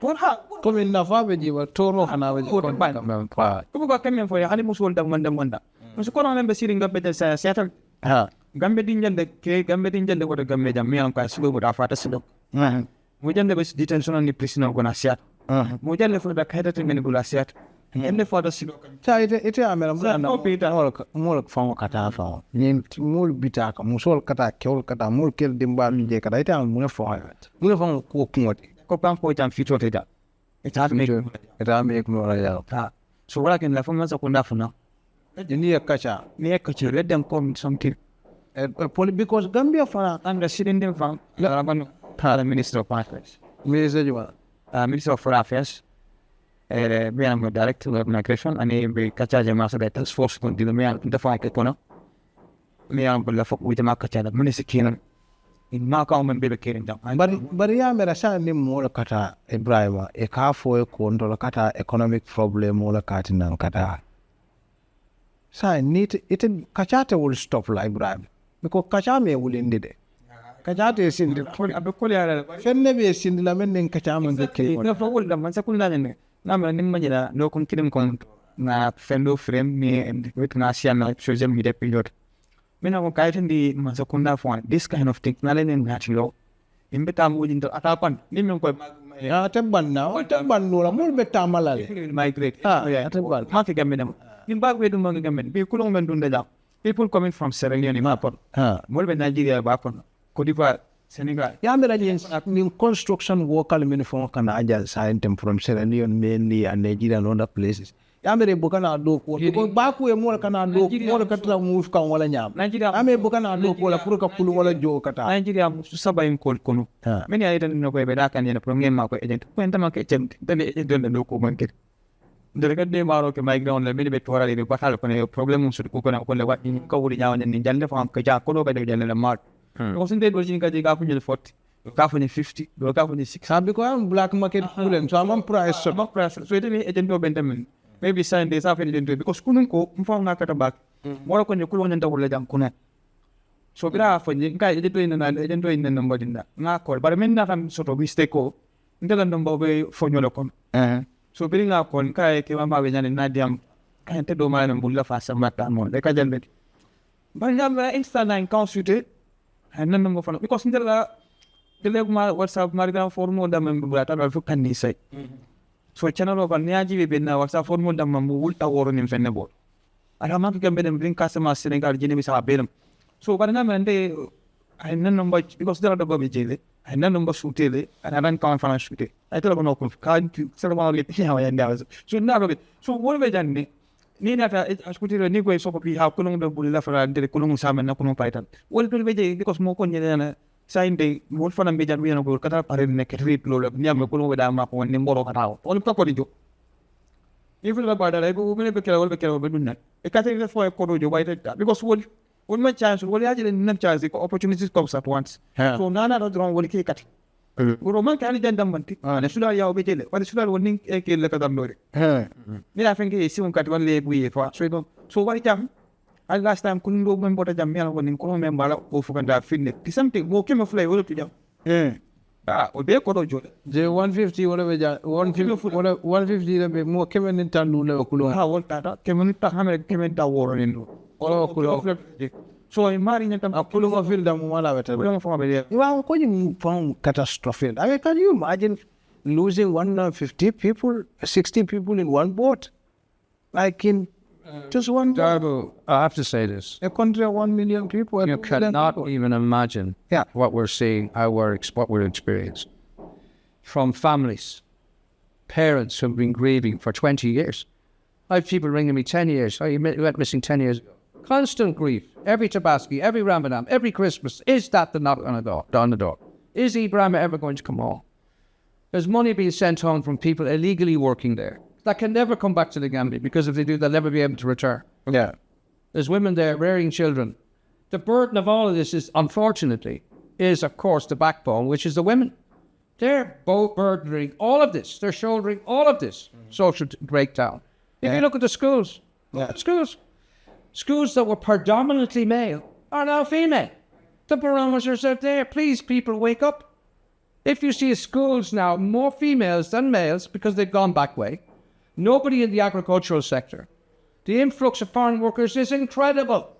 Comme il n'a pas dit toro fana be ko même pas. Ko ko kamen fo ya ani musul da manda. Musu ko non be sirin gambe de sa settle. Ha. Gambe din jande ke gambe din jande ko de gambe jam mi an ka sugo da fata sido. Mo jande be detention ni prisoner ko na siat. Mo jande fo da kaida to men gula siat. Ende fo da sido kan. Ta ite amera no pita mol famo kata fa. Ni mol bitaka musol kata kewol kata mol kel dimba je kata ite am mo fo ha. Mo fo ko kunwati. Ko pan ko jam fito teda. Ita me ko no ya. Ta. So wala ken la fo ma sakunda funa. Ni ya kacha. Ni e kacha let them come something. Because Gambia fana I'm the sitting them from the Minister of Affairs. Minister Juma. Minister of Foreign Affairs. Me am a director of migration and be kacha jama sa betas force kon dilo me am the fight kono. Me am la fok with ma kacha da minister kinan. In ma ka men be kirin da. But ya mera sa ni mo kata Ebrima e ka fo e ko ndo kata economic problem mo kata nan kata. Sa ni it kacha will stop like Ebrima. Because kacha me will end it. Kacha te sindi. Abe ko ya fenne be sindi la men nen kacha man de ke. Na fo da man sa kulna ne. Na ma nim ma jira no kun kidim kon na fendo frame me and with na sia na social media period. Me na ko kaitin di man sa kunna fo this kind of thing na len na tilo. Imbe tam wujin to atapan ni men ko ya temban na temban no la mol be tamala le. Migrate. Ya temban. Ma ke gambe nim ba we dum ma gambe be kulong men dun da. People coming from Sierra Leone in Mapon. More than Nigeria, Bapon, Cote d'Ivoire, Senegal. Yeah, in construction worker uniform can agents signed them from Sierra Leone mainly and Nigeria and other places. Yamere bukana do ko because back we more kana do more katra move kan wala nyam. Nigeria ame bukana do ko la puruka kulu wala jo kata. Nigeria saba in kol kono. Many I don't know where that can in a problem ma ko agent. Kwenta ma ke agent then agent do ko market. Derekat de maro ke migrant le mini betora le batal ko ne problem su ko na ko le wat ni ko wuri nyawan ni jalle fam ka ja ko do ka de jalle le mat ko sin de do jin ka je ka fu ni 40 ka fu ni 50 do ka fu ni 6 sabi ko am black market problem so am price so it ni agent do bentamin maybe sign days after agent because kunun ko mfa na ka ta back mo ko ni ko won nda wala jam kuna so bira fa ni ka agent do in number dinda na ko bar men na kam so to mistake ko ndela number be fo nyolo kon so bring up on kai ke mama be nyane nadiam kan te do ma na bulla fa samata mo de ka jalbe ba nyam insta na consulter and nan mo fa because ndela dele ma whatsapp marida formo da men bula ta do kan ni sai so channel of nyaji be na whatsapp formo da mo wulta woro ni fenne bo ara ma ke be bring customer Senegal jini mi sa belum so ba na men de I nan number because there are the baby jele I nan number shootele and I ran conference shoot I tell no ko kan sero ma le ya ya ndaw so na be so wol be janni ni na ta askuti ni ko so ko bi ha ko no be bulla fa de ko no sa men na ko no paitan wol be je because mo ko nyene na sign de wol fa na be jan wi na ko kata pare ne ke rip lo ni am ko no be da ma ko ni mboro kata wol ko di jo even the border I go be kela be dunna e ka te fo ko do jo wai ta because wol my chance wol ya jele nan chance ko opportunities comes at once so nana do wrong wol ke kati Guru man kan jan dambanti ne sula ya obe jele wala sula woni e ke le ka dam dore ni la fenke si on kati wala buye fa so wari jam al last time kun do men bota jam yalla woni ko men bala ko fu kan da finne ti something mo ke me fly wala ti jam o be ko do jole je 150 wala be ja 150 wala 150 le be mo ke men tan lu le ko lo ha wol ta ke men ta ha me ke men ta woro ni do wala ko lo so I mari nyata akulu ko fil dam wala weta wala fa be you are ko ni from catastrophe I mean can you imagine losing 150 people 60 people in one boat like in just one Darbo, I have to say this. A country of 1 million people. You cannot even imagine what we're seeing, what we're experiencing. From families, parents who've been grieving for 20 years. I have people ringing me 10 years. Oh, you went missing 10 years ago. Constant grief. Every Tabaski, every Ramadan, every Christmas. Is that the knock on the door? Is Ebrima ever going to come home? There's money being sent home from people illegally working there that can never come back to the Gambia because if they do, they'll never be able to return. Yeah. There's women there rearing children. The burden of all of this is, unfortunately, of course, the backbone, which is the women. They're both burdening all of this. They're shouldering all of this social breakdown. If you look at the schools, schools that were predominantly male are now female. The barometers are there. Please, people, wake up. If you see schools now, more females than males, because they've gone back way, nobody in the agricultural sector. The influx of foreign workers is incredible.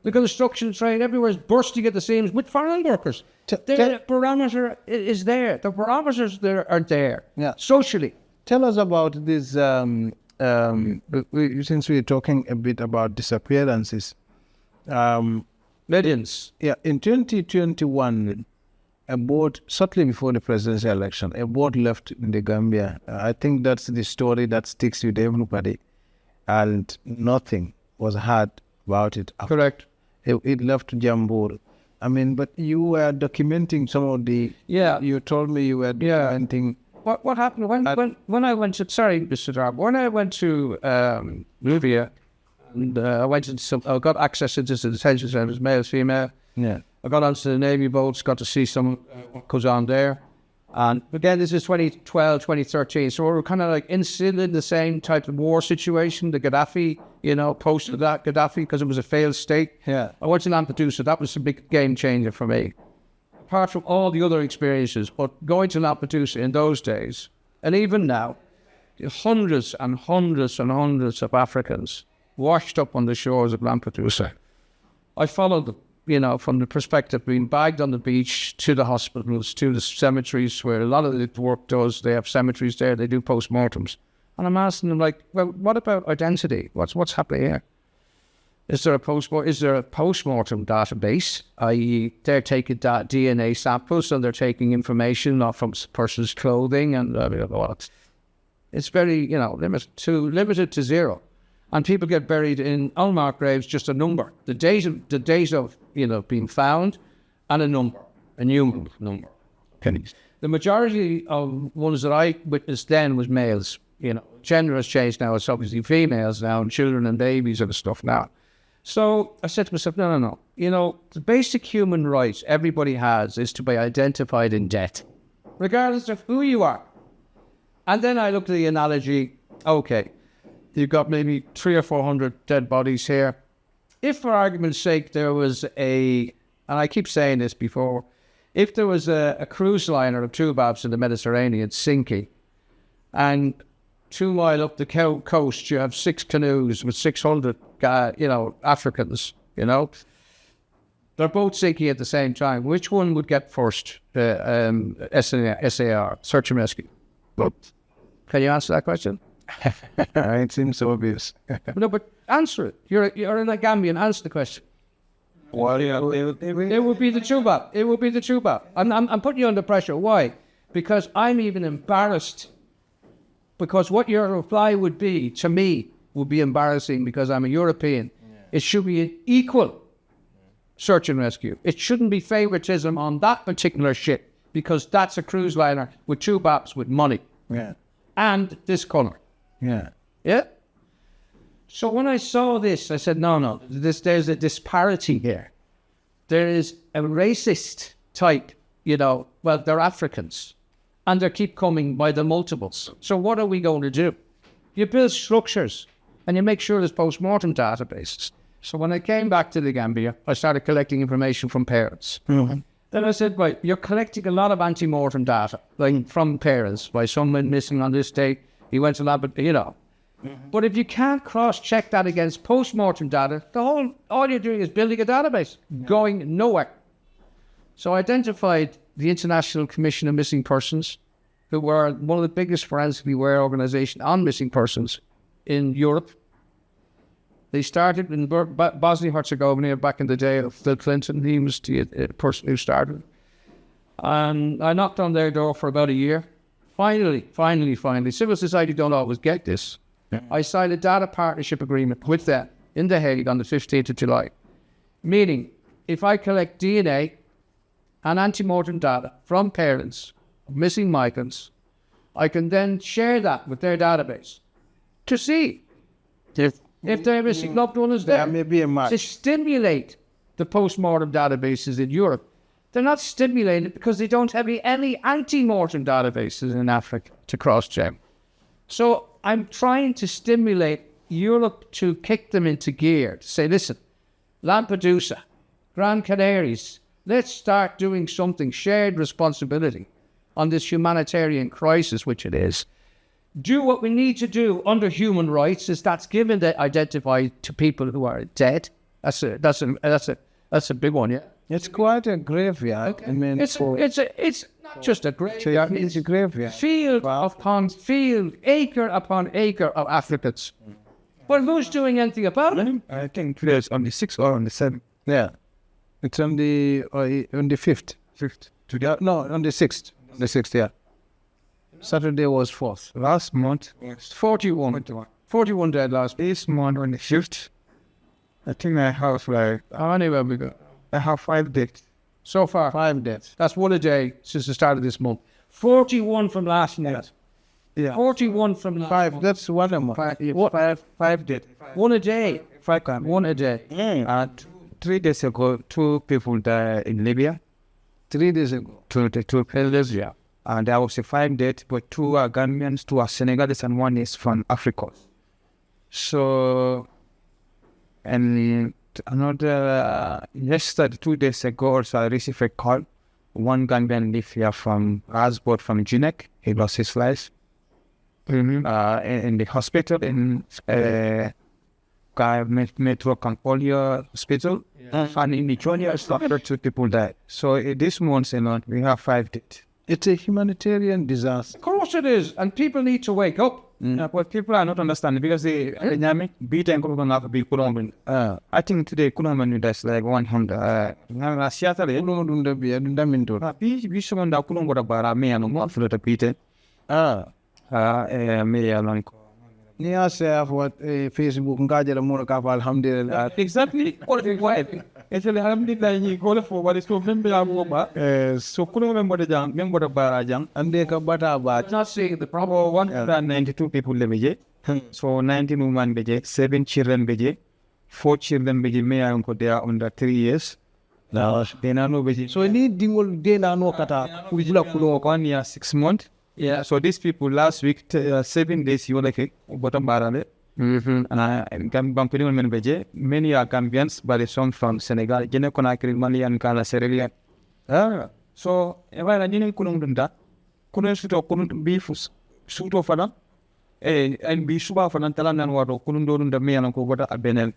The construction trade everywhere is bursting at the seams with foreign workers. The barometer is there. The barometers are there. Yeah. Socially. Tell us about this, since we're talking a bit about disappearances. Millions. Yeah, in 2021, a boat, shortly before the presidential election, a boat left in the Gambia. I think that's the story that sticks with everybody. And nothing was heard about it. Correct. It left Jambur. I mean, but you were documenting some of the... Yeah. You told me you were documenting... What happened when I went to... Sorry, Mr. Drammeh. When I went to Libya, and I got access into the detention centers, male, female. Yeah. I got onto the Navy boats, got to see some what goes on there. And again, this is 2012, 2013. So we were kind of like still in the same type of war situation, the Gaddafi, post that Gaddafi, because it was a failed state. Yeah. I went to Lampedusa. That was a big game changer for me. Apart from all the other experiences, but going to Lampedusa in those days, and even now, hundreds and hundreds and hundreds of Africans washed up on the shores of Lampedusa. I followed them. From the perspective being bagged on the beach to the hospitals, to the cemeteries where a lot of the work does. They have cemeteries there, they do postmortems. And I'm asking them, like, well, what about identity? What's happening here? Is there a postmortem database, i.e. they're taking DNA samples and they're taking information off from a person's clothing and it's very, limited to zero. And people get buried in unmarked graves, just a number. The date of being found, and a number, a human number. Okay. The majority of ones that I witnessed then was males. Gender has changed now. It's obviously females now, and children and babies and stuff now. So I said to myself, no. The basic human right everybody has is to be identified in death, regardless of who you are. And then I looked at the analogy, okay, you've got maybe 300 or 400 dead bodies here. If, for argument's sake, there was and I keep saying this before, if there was a cruise liner of Tubabs in the Mediterranean sinking, and 2 mile up the coast you have 6 canoes with 600, Africans, they're both sinking at the same time. Which one would get first? SAR, search and rescue. Can you answer that question? It seems so obvious. No, but answer it. You're in a Gambian. Answer the question. Well, It would be the Tubab. It would be the Tubab. I'm putting you under pressure. Why? Because I'm even embarrassed. Because what your reply would be to me would be embarrassing because I'm a European. Yeah. It should be an equal search and rescue. It shouldn't be favoritism on that particular ship because that's a cruise liner with Tubabs with money. Yeah. And this colour. Yeah. Yeah? So when I saw this, I said, no, there's a disparity here. There is a racist type, they're Africans. And they keep coming by the multiples. So what are we going to do? You build structures and you make sure there's post-mortem databases. So when I came back to the Gambia, I started collecting information from parents. Mm-hmm. Then I said, right, you're collecting a lot of anti-mortem data, like from parents, by someone missing on this date. He went to lab, Mm-hmm. But if you can't cross-check that against post-mortem data, all you're doing is building a database, going nowhere. So I identified the International Commission of Missing Persons, who were one of the biggest forensically aware organizations on missing persons in Europe. They started in Bosnia-Herzegovina back in the day of Bill Clinton. He was the person who started. And I knocked on their door for about a year. Finally, civil society don't always get this. Yeah. I signed a data partnership agreement with them in The Hague on the 15th of July. Meaning, if I collect DNA and antemortem data from parents of missing migrants, I can then share that with their database to see if their missing loved one is there. There may be a match. To stimulate the post-mortem databases in Europe. They're not stimulated because they don't have any anti-mortem databases in Africa to cross-check. So I'm trying to stimulate Europe to kick them into gear, to say, listen, Lampedusa, Gran Canaries, let's start doing something, shared responsibility on this humanitarian crisis, which it is. Do what we need to do under human rights, is that's given that identify to people who are dead. That's a big one, yeah. It's quite a graveyard. Okay. I mean, It's not just a graveyard. it's a graveyard. Field upon field, acre upon acre of Africans. But who's doing anything about it? I think today is on the 6th or on the 7th. Yeah, it's on the 5th. 5th. Today, no, on the 6th. The 6th, yeah. Saturday was 4th. Last month was 41. 41 dead last month. this month on the 5th. I think I have like, How many have we got? I have 5 days. So far, 5 deaths. that's one a day since the start of this month. 41 from last month. Yeah. 41 from last 5, month. that's one a month. Five days. One a day. 5 come. One a day. And 3 days ago, 2 people died in Libya. 3 days ago. Two Libya. And there was a 5 dead, but 2 are Gambians, 2 are Senegalese, and 1 is from Africa. So, and another, yesterday, 2 days ago, also I received a call. 1 Gambian live here from Rasbot from Jinek. He lost his life. In the hospital in Metro Campolia Hospital. And in the Nigeria, 2 people died. So this month alone, we have 5 dead. It's a humanitarian disaster. Of course it is. And people need to wake up. But people are not understanding because they beat and couldn't have be Colombian. I think today Colombian that's like 100. Seattle, be someone that couldn't go to me and not for the Peter. Me alone. Nia say what Facebook ngaja mo ka alhamdulillah. Exactly. What is why? It's alhamdulillah you go for what is to remember so couldn't remember the young, remember the barajang. And they ka bata ba. Not seeing the problem. 192 people live. So 19 women beje, 7 children beje, 4 children beje me uncle they are under 3 years. Now they are no beje. So need dingol de na no kata. Kujila kulo 1 year 6 months. Yeah, so these people last week 7 days you like bottom barale. And Gambian men beje, many are Gambians, but some from Senegal, Guinea Conakry, Mali and Ghana, Sierra Leone. So if I didn't couldn't couldn't be suit of fana and be suba for Nantalan and water couldn't do the me and go a Benel.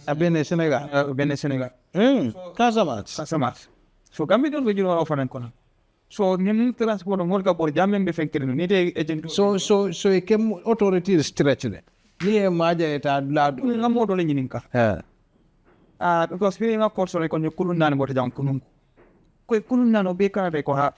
A bene Senegal. Bene Senegal. Casamat. So Gambian will you offer and corner. So you transport a more about jamming the factory. Need agent. So it came authorities stretch it. Near Maja at lad. No more than Inca. Because we are also like on your Kurunan water down Kunum. Kurunan Baker Rekoha.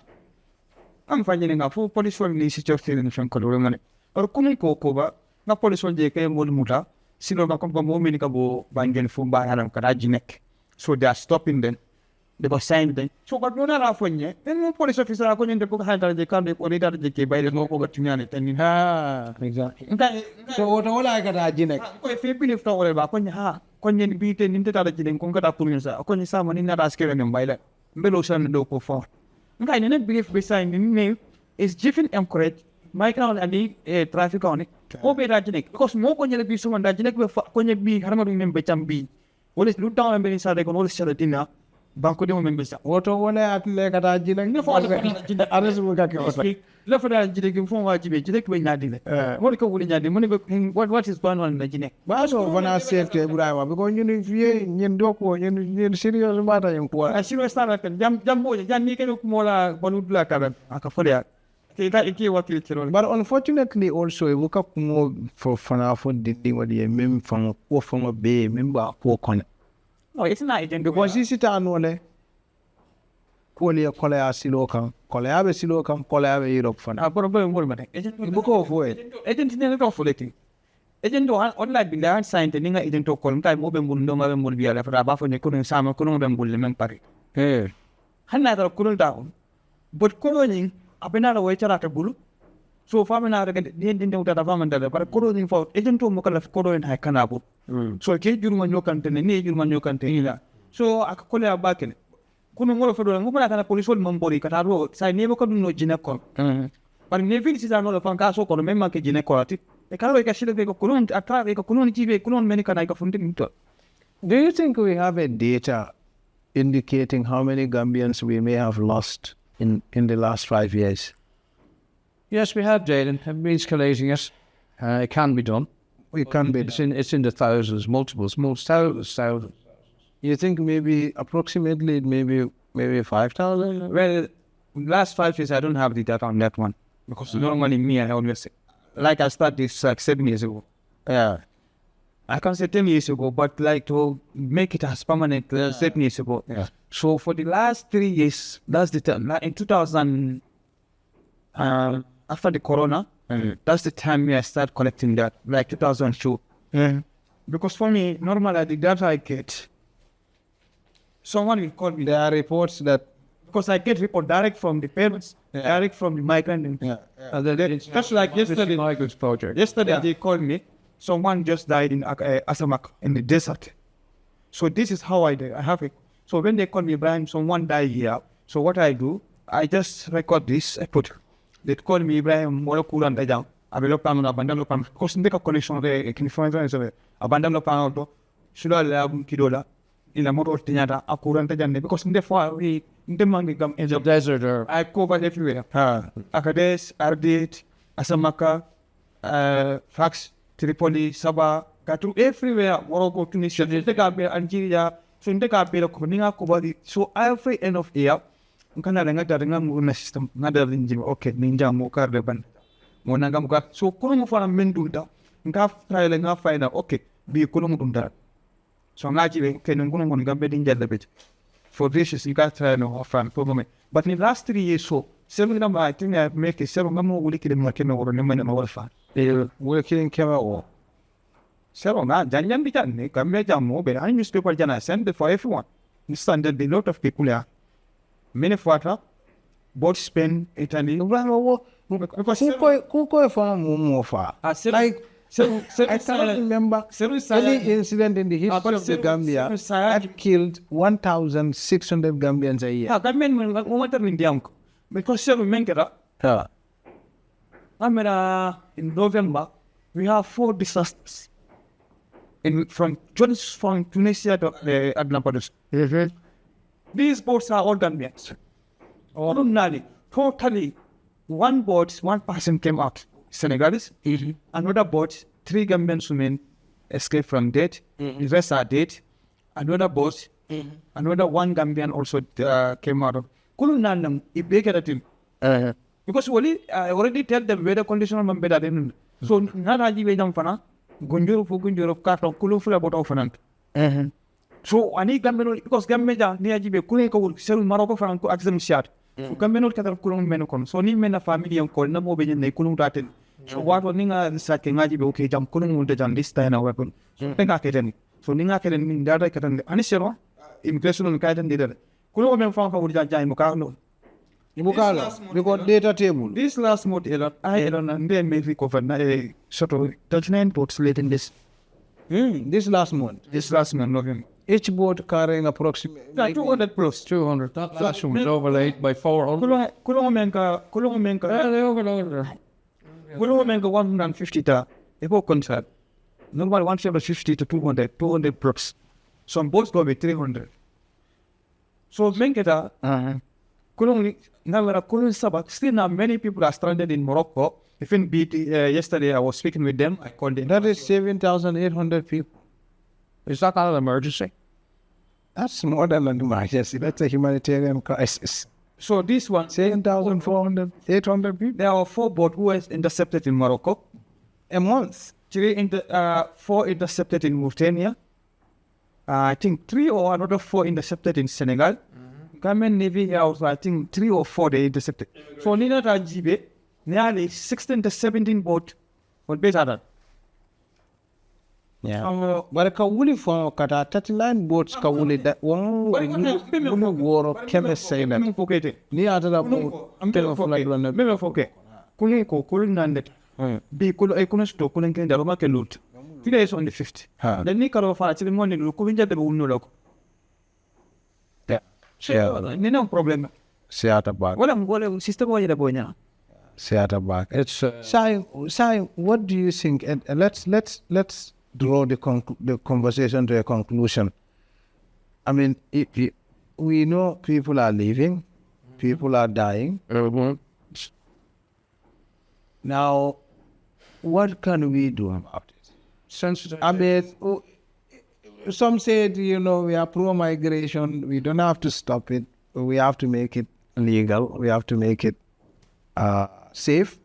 I'm finding a full police from the situation from Kuruman. Or Kuniko Koba, no police from JK Muta, Silova Compominicabo, Bangan Fumba and Karajinek. So they are stopping them. They were signed them. So, but no, not when yet. Then no police officer are going to put hand on the country or later the by the no opportunity. Exactly. So, what all I got, Jinek? If you believe the whole about when you beat an intelligent and conquer up when someone in that asking them by the Belosan local for. I didn't believe beside the name is Jiffin encourage migrant and the traffic on it. Obey Rajinek, because more when you be someone that when you be hammering them betam be. What is look down and be inside the all shut dinner. Banco de members. What one at Legata Jinek? No, others will get your Love for that Jinek from Jinek when I did it. What is going on in the Jinek? But so when I saved Ebrima, because you need Yendoko, you serious matter in poor. I see a star like Jambo, Janik Mola, Bonubla Cabin, Akafolia. But unfortunately, also, I woke up more for Fanafo did what the meme from a bay member poor corner. No, it's not agent because this is an one. Kolia Kola Siloka, Kola Siloka, Kola Europe fan. A problem woman. Agent book of way. Agent never offulating. Agent online be there signed and agent to call time open Mundoma would be a left above and they couldn't summer couldn't bulliman party. Hey, another cool down. But coloring up another way to a bull. So farming out again, didn't know that a farmer that but coloring for agent to Mokala Coro and Hakanabu. So a cage you man you contain and you man you contain. So I call her back in. Couldn't go for the police woman body, Cataro, so I never could know Ginacom. But never is another fancaso or member can quality. The color I should have a colon, a car, a colon, TV, colon, many can I go from the Do you think we have a data indicating how many Gambians we may have lost in the last 5 years? Yes, we have data. I've been escalating it. It can be done. It can be. It's in the thousands, multiples, most thousands. You think maybe approximately maybe 5,000? Well, last 5 years I don't have the data on that one because normally me I always like I started this like 7 years ago. Yeah, I can say 10 years ago, but like to make it as permanent 7 years ago. Yeah. So for the last 3 years, that's the time. In 2000, after the corona, that's the time I start collecting that, like 2002. Because for me, normally the data I get, someone will call me. there are reports that Because I get report direct from the parents, direct from the migrant. And then That's like yesterday. Migrants project. Yesterday they called me. Someone just died in Asamak in the desert. So this is how I have it. So when they call me, Ibrahim, someone died here. So what I do, I just record this. I put. They call me Ibrahim, Molokul and Adrian. I will look on Abandon. Because make a connection there. Can find Abandon Lopano. Should I have Kidola in a motor Tinata, Akuran Tajane? Because therefore we demand become in The desert or I cover everywhere. Akades, Ardit, Asamaka, Fax, Tripoli, Sabah, Katu, everywhere. Morocco, Tunisia, the Gambia, Algeria, so in the Gambia, Kuninga, Kubadi. So every end of year, Kananga system, another engine, okay, Ninja, Moka, Reban, Monagamuka. So Kurum for a Mendunda, Ngaf trial and Ngaf find out, okay, be Kurumunda. So I'm actually can Gambia in the bit. For this is you got try no offer problem. But in the last 3 years, so 7 number I think I make a 7 number will kill my camera or number and all fan. they were killing camera or 7 Janjan Bitan, Gambia mobile, I newspaper Jana send it for everyone. Understand a lot of people here. Many water, both Spain, Italy. because who go from Mumofa? Like I cannot remember any incident in the history of the Gambia that killed 1,600 Gambians a year. Because 7 men get up. In November, we have 4 disasters. From Tunisia to Adnapadus. These boats are all Gambians. Ordinarily, totally, one boat, one person came out. Senegalese. Another boat, 3 Gambian women escaped from death. The rest are dead. Another boat, another 1 Gambian also came out of. Kulunanam, if they get at him. Because I already tell them where the condition of better than. So, Naraji Vedam Fana, Gunjuru Fukunjuru Kato, Kulufula about Ofanant. So, I need Gambian because Gambia, Niajibe, Kuneko, Sel Morocco Franco, Axel Shad. Gambian Katar Kulun Menocon. So, Nimena family and call Namo Bejan, they couldn't attend. So, what was Ninga Sakin Najibe, okay, Jam Kulun Dejan this time a weapon. So, Ninga Katan. So, Ninga Katan in Dada Katan, Anisero, immigration and Katan did it. Kulun Franco would Jai Mukano. Mukala, we got data table. This last month, I don't know, and then may recover a sort of 39 boats late in this. This last month. This last month, November. Each boat carrying approximately 200 plus. 200. That last one was overlaid by 400. Kulumenka, Kulumenka 150 ta. A boat contract. Normal 150 to 200 plus. Some boats go with 300. So Menketa, Kulung, Navara Kulun Sabak, still now many people are stranded in Morocco. Even yesterday I was speaking with them, I called them. That is 7,800 people. Is that not an emergency? That's more than an emergency. That's a humanitarian crisis. So this one, 7,400, 800 people. there are 4 boats who were intercepted in Morocco. A month. 4 intercepted in Mauritania. I think 3 or another 4 intercepted in Senegal. Government Navy here also, I think 3 or 4 they intercepted. So Nina Rajibe, nearly 16 to 17 boats were better than. Yeah. But Kawuli for Kata 39 boats Kawuli that one war of chemists say that. Near other boat, I'm telling for like one. Maybe okay. Kuliko, Kulinandet. Be Kulu Econos to Kulinkan, the Romaka loot. Today is on the 5th. The Nicaro for actually morning, Kulinja the Uno. Yeah. No problem. Seata bag. Well, I'm going to sister boy the boy now. Seattle back. It's Sai, what do you think? And let's draw the conversation to a conclusion. I mean, we know people are leaving, people are dying. Now, what can we do about it? sensitive. I mean, some said, we are pro-migration. We don't have to stop it. We have to make it legal. We have to make it safe.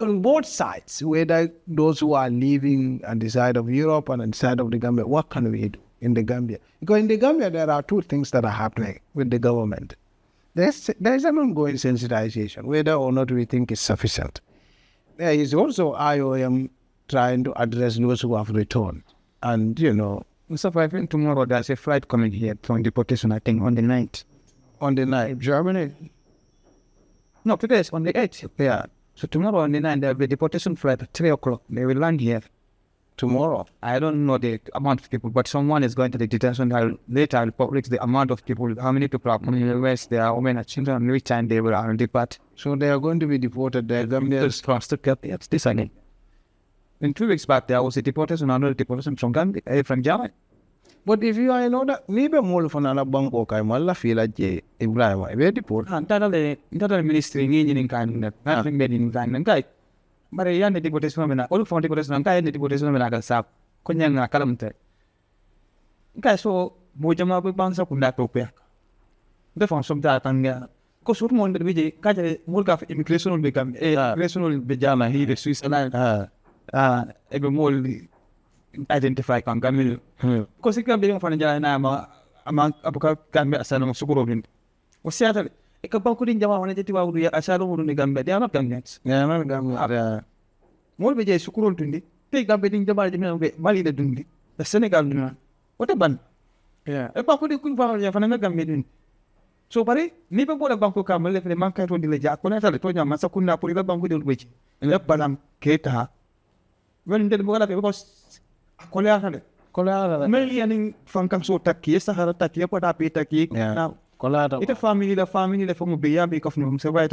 On both sides, whether those who are living on the side of Europe and on the side of the Gambia, what can we do in the Gambia? Because in the Gambia, there are two things that are happening with the government. There's an ongoing sensitization, whether or not we think it's sufficient. There is also IOM trying to address those who have returned. And, So I think tomorrow there's a flight coming here from deportation, I think, on the 9th. on the night, Germany? No, today is on the 8th. yeah, So tomorrow on the 9th, there will be a deportation flight at 3 o'clock. They will land here. tomorrow. I don't know the amount of people, but someone is going to the detention. Later I'll publish the amount of people, how many people are coming in the West, there are women and children, and which time they will depart. So they are going to be deported. They are Gambians. Yes, this again. In 2 weeks back, there was a deportation, another deportation from Gambia, from Germany. But if you are in order, maybe more for another Bangkok, I'm all feel like Ebrima, very deported. Entire ministry in kind of nothing made in kind of guy. But a young deportation woman, all for deportation and guy deportation women like a sap, Konyanga Kalamte. Guy so Mojama Bansa Kundapia. The form some that and because what more than we catch a work of immigration will become a immigration will be Jama, he the Switzerland, every more identify kan Gambia. Because it can be from Jana among Abuka Gambia Salon Sukurobin. Was Seattle. A couple in Java when I Asalo in the Gambia, they are not Gambians. Yeah, I'm not More be Sukuro Tundi, take up in Java, Mali the Dundi, the Senegal. What a bun. Yeah. A couple couldn't find another Gambian. So, Pari, never bought a Banco Camel if the Manka to the Jack, when I told you Masakuna put a bank with which, and left Balam, Keta. When the Bola was Colada, Million from Kamso Taki, Sahara Taki, Taki, now. Colada. It's a family, the from Biabic of Num, so right.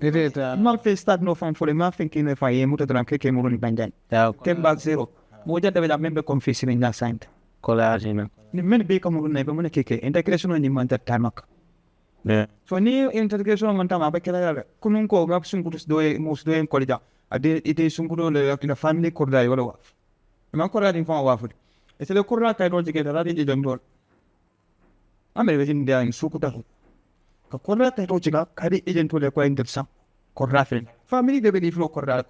It is. Malface start no fun for the man thinking if I am with a drunk came on Banjan. 10 back 0. Moja de member confessing in that sign. Colada. The many become on neighbor Monake, integration on the month at Tamak. Yeah. So new integration on Tama Bakala, Kununko, Rapsun, most doing corridor. It is some good in a family corridor. I'm not correct in Wafford. It's a correct I don't get a lot in the door. I'm everything there in Sukuta. A correct I don't check up, carry agent to the coin of some corrafin. Family they believe no correct.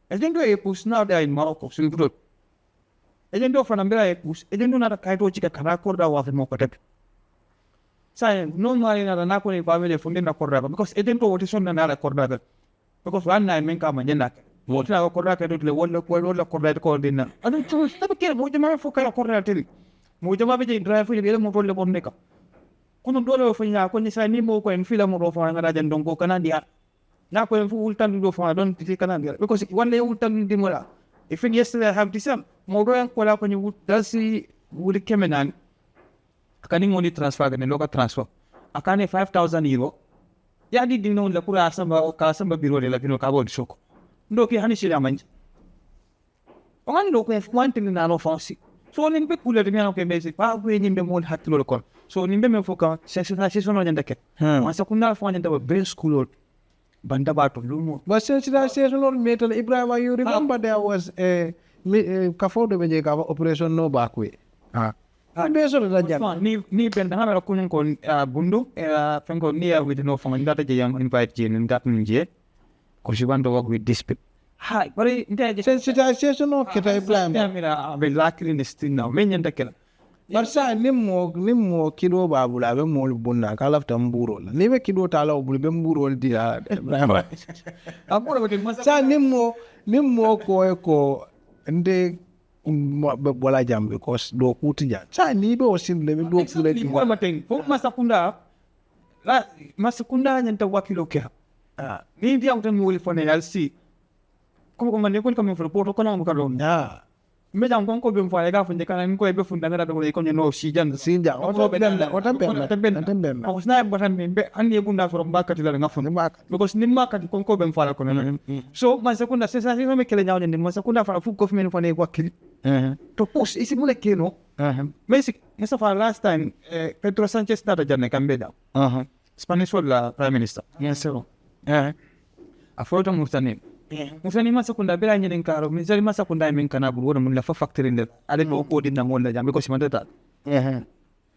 I think they push now there in Morocco, so good. Agent of an umbrella push, agent do not a kaito chicken caracorda was more protect. Say, no marine at an aqua family from the correct because agent what is on another correct. Because one night men come and yen. What now correct to the one correct coordinator. I don't choose to care what the man for correct. Mujama drive for the motor of Bonneca. Couldn't do for you when you say Nemo and film of another than don't go Canada. Now, when full time go for I don't take Canada because one day will tell me the Mura. If yesterday I have this more and call up when you would does see would come in and can only transfer than a local transfer. I can't €5,000. Yeah, didn't know the Pura Samba or Casamba Biro de Latino Cabo Shock. No, Hanishiraman. One look at one thing in our fancy. So in the cooler the basic, in the mold had to look. So in the Mefoka, sensitization on the deck. Once I could not find the best school Bandabat of Lumo. But sensitization on metal, Ebrima, you remember there was a Kafodo Vejaka operation no back way. Based on that, Ni Bendana Kunin Bundu, Franco near with no from that young invite Jane and that means yet. Because you want to work with this people. Hi, but sensitization of Ebrima. I will likely in the still now, many and the killer. But say, Nimo Kido Babu, I have more Buna, I love Tamburo. Never Kido Tala, Bulbemburo, dear. I'm going to say Nimo Koeko, and they Bolajam because do Kutian. Say, Nibo simply do one thing. Masakunda and the Wakiloka. Maybe out and will for the LC. Come on, coming from Porto Conam. Meja nkonko be mfanya ga funde kana nko ebe funda ngada do ko no sijan Sinja, I was not but be andi bunda from bakati la ngafun because ni makati konko be mfala kono so ma sekunda sesa ni me kele nyawne ni ma sekunda fa fu government fa ne wakili to push isi mule keno basic esa fa last time Pedro Sanchez stata janne Gambia Spanish wala prime minister yes afroto mutane musani ma sekunda bela nyene nkaro misali ma sekunda men kana bu wona mun la fa factory ndel ale ko ko dinna ngol la jambe ko simanta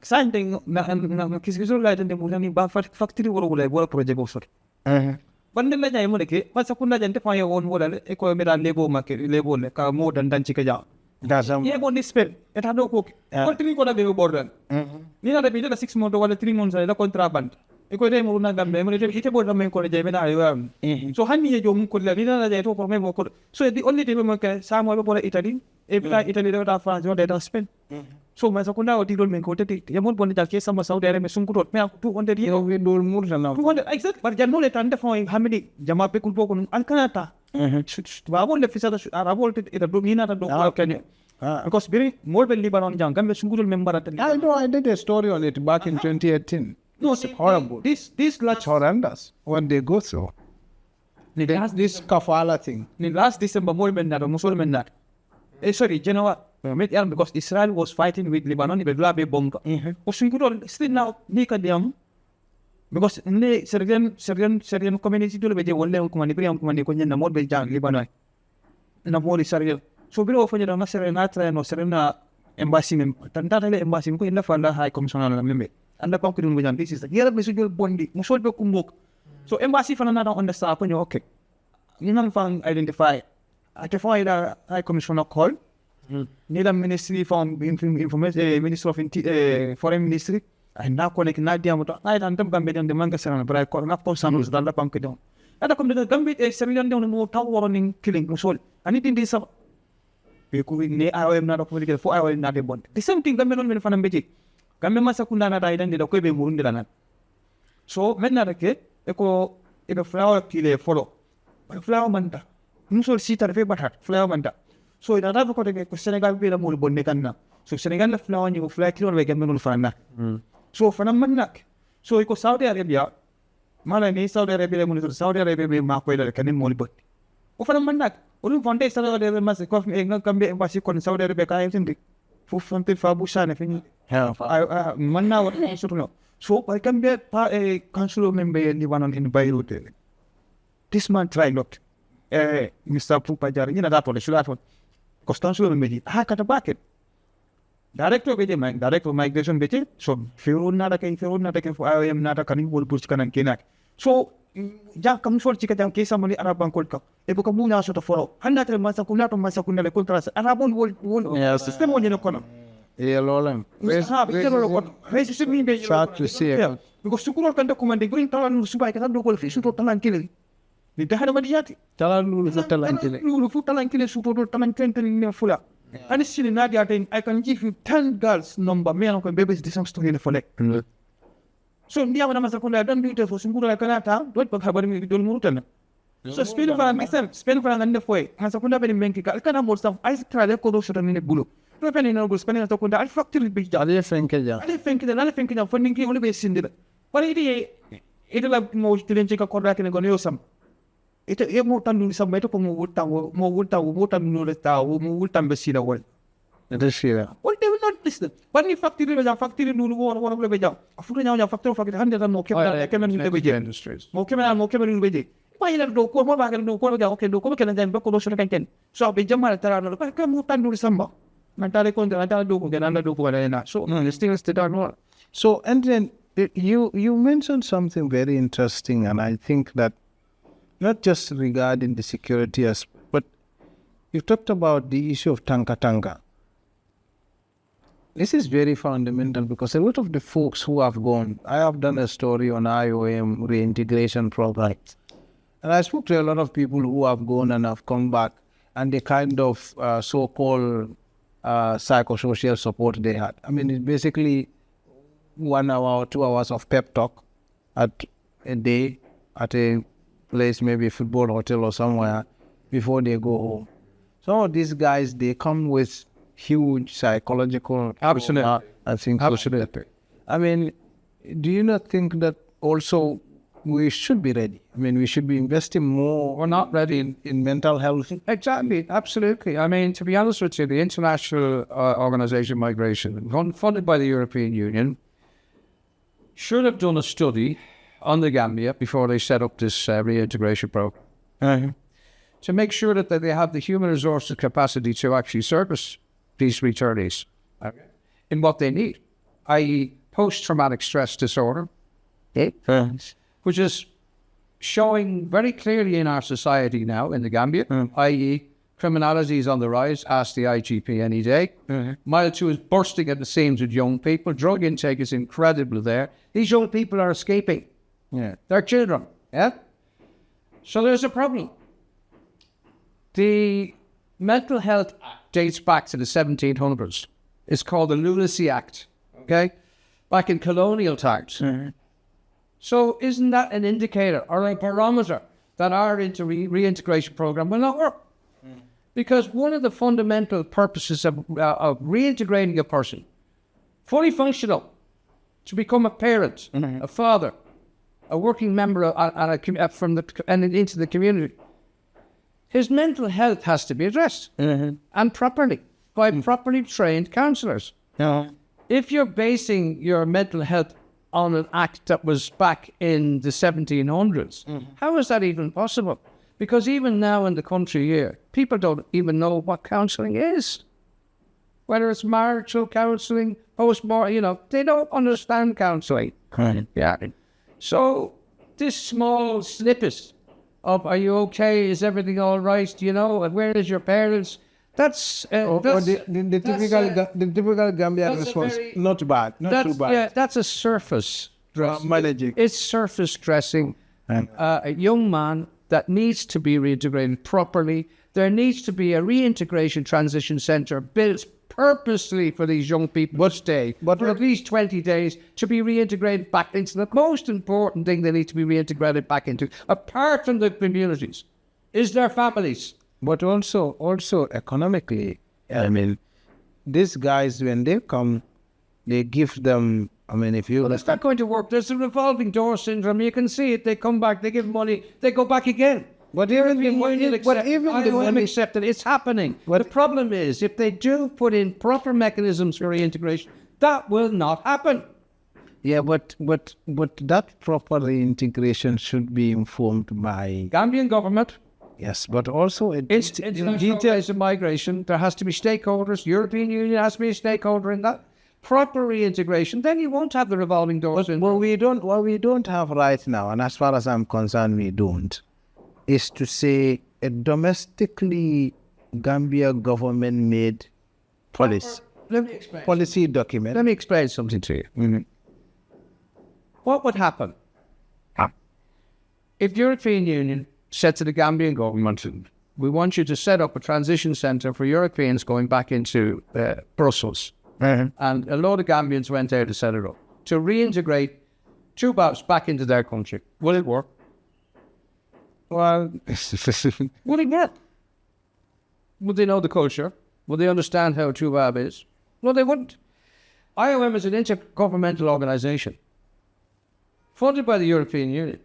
something na kisikizo la tende mulani ba factory wala project osor bande la jay mo deke ma sekunda jante fa yo won wala e ko me da lego make lego le ka mo dan ci ka ja ye bon dispel eta do ko tri ko da be bordan ni na da bi da 6 months wala 3 months la contraband e ko de mo na gambe mo de hite bordan men ko de be da so hanni ye jom ko la ni na da to ko me mo ko so the only time mo ka sa mo be bora Italy e bla Italy da France da da Spain so ma sekunda o tigol men ko te ye mo bon da ke sama Saudi Arabia sun ko me 200 you we do more than now 200 exact par janno le tande fo hamidi jama pe kul ko an kanata babol le fisada arabol te ita do mina ta do ko kenya because very more than Lebanon jang Gambia sungul member at I know I did a story on it back in 2018 no it's horrible this it's horrendous what they go through this kafala thing ni last December more men that musul men that sorry January because Israel was fighting with Lebanon be bla be bomb o sungul still now ni ka diam because ne Syrian community to be je wolle ko mani priam ko mani ko nyen na mod be jang Lebanon na mod Israel so bilo fanya na Syrian atra no Syrian embassy mem tantata le embassy ko illa fanda high commissioner na membe anda pa ko dum bujan this is the yara be sujul bondi musol be kumbok so embassy fana na on the staff on okay ni nan fan identify the high commissioner call ni the ministry from information minister of foreign ministry ay na connect na dia moto ay tan tam gambe dem manga sana bra ko na ko sanu dalla bank don ada ko de gambe Syrian dem no taw woroning killing musol ani din sa be ko ne IOM na ko ke fo IOM na de bond the same thing gambe non men fana beje gambe ma sakunda na dai dan de ko be murundi la so men na ke e ko flower kile follow flower manta musol sita fe batat flower manta so ina da ko de ko Senegal be la mul bonne kanna so Senegal la flower ni ko flower kilo be gambe non fana so fana manak so iko Saudi Arabia mala ni Saudi Arabia mun Saudi Arabia be ma ko ila kanin mol bot o fana manak olu fonde Saudi Arabia mas ko e ngam kambe embassy kon Saudi Arabia ka yindi fu fonte fa busane fini manna wa sutuno so I kambe pa e consul member ni wanon in Beirut this man try not Mr. Pupa jar ni na dato le shulat consul member ha kata bucket director migration beje so firu na da kai fo IOM na da kanin bol bus kanan kenak so ja kam so chika jam kesa mali araban kol ka e ko mu na so to foro handa tre masa kunna le contrast arabon wol system woni no kono lolam system ni be sad to see because sukuro kan document de green talan subai ka do kol fi su to talan kile ni da hada madiyati talan fu talan kile su to talan kile ni fula and still in that thing I can give you 10 girls number me and babies this story in the so ndia wana masakunda don't do it for sungura kana ta do it bakha bari mi dol murutana so spend for ngande foi masakunda bari menki ka kana mo stuff I try ko do shota ni bulo do pen no go spend to kunda al factory bi ja ale fenke ja funding ki ole be sindira pare ite la mo tilenche ka korda ke go yo sam ite e mo tan ni sam meto ko mo wuta no le ta mo wuta be sila wol это шира what they will not listen but ni factory no wona be ja afuta nya factory hande tan no kemen ni be je industries mo kemen ni be je pa ila do ko mo ba ga do ko ga okay do ko ke nan be ko do shona kan so be jamal tara no ka mo tan ni samba man tare ko ndara do ko ga nan do ko na so this thing is the dark more so and then you mentioned something very interesting and I think that not just regarding the security aspect, but you talked about the issue of tanka. This is very fundamental because a lot of the folks who have gone, I have done a story on IOM reintegration programs. And I spoke to a lot of people who have gone and have come back and the kind of so-called psychosocial support they had. I mean, it's basically 1 hour or 2 hours of pep talk at a day at a place, maybe a football hotel or somewhere, before they go home. some of these guys, they come with huge psychological Absolutely. I think. Absolutely. I mean, do you not think that also we should be ready? I mean, we should be investing more. We're not ready. In mental health. Exactly, absolutely. I mean, to be honest with you, the International Organization Migration, funded by the European Union, should have done a study on the Gambia before they set up this reintegration program to make sure that they have the human resources capacity to actually service these returnees in what they need, i.e. post-traumatic stress disorder, which is showing very clearly in our society now in the Gambia, i.e. criminality is on the rise, ask the IGP any day. Mile 2 is bursting at the seams with young people. Drug intake is incredible there. These young people are escaping. They're children. So there's a problem. The Mental Health Act dates back to the 1700s. It's called the Lunacy Act, back in colonial times. So isn't that an indicator or a barometer that our reintegration program will not work? Because one of the fundamental purposes of reintegrating a person, fully functional, to become a parent, a father, a working member and into the community, his mental health has to be addressed and properly by properly trained counsellors. If you're basing your mental health on an act that was back in the 1700s, how is that even possible? Because even now in the country here, people don't even know what counselling is. Whether it's marital counselling, post-mortem, they don't understand counselling. So this small snippet of, are you okay? Is everything all right? And where is your parents? That's the typical Gambian response. Not bad, not too bad. Yeah, that's a surface dressing. Managing. It's surface dressing. A young man that needs to be reintegrated properly. There needs to be a reintegration transition centre built purposely for these young people to stay for at least 20 days to be reintegrated back into the most important thing they need to be reintegrated back into, apart from the communities, is their families. But also economically, I mean, these guys, when they come, they give them, if you... Well, it's not going to work. There's a revolving door syndrome. You can see it. They come back, they give money, they go back again. But even the money... accept it. It's happening. The problem is, if they do put in proper mechanisms for reintegration, that will not happen. Yeah, but that proper reintegration should be informed by... Gambian government. Yes, but also international migration, there has to be stakeholders. European Union has to be a stakeholder in that. Proper reintegration, then you won't have the revolving doors. What we don't have right now, and as far as I'm concerned, we don't, is to say a domestically Gambia government-made policy. Let me explain. Policy document. Let me explain something to you. What would happen if European Union said to the Gambian government, we want you to set up a transition centre for Europeans going back into Brussels. And a load of Gambians went there to set it up, to reintegrate two Babs back into their country. Will it work? Well, will it work? Would they know the culture? Would they understand how a Tubab is? No, they wouldn't. IOM is an intergovernmental organisation funded by the European Union,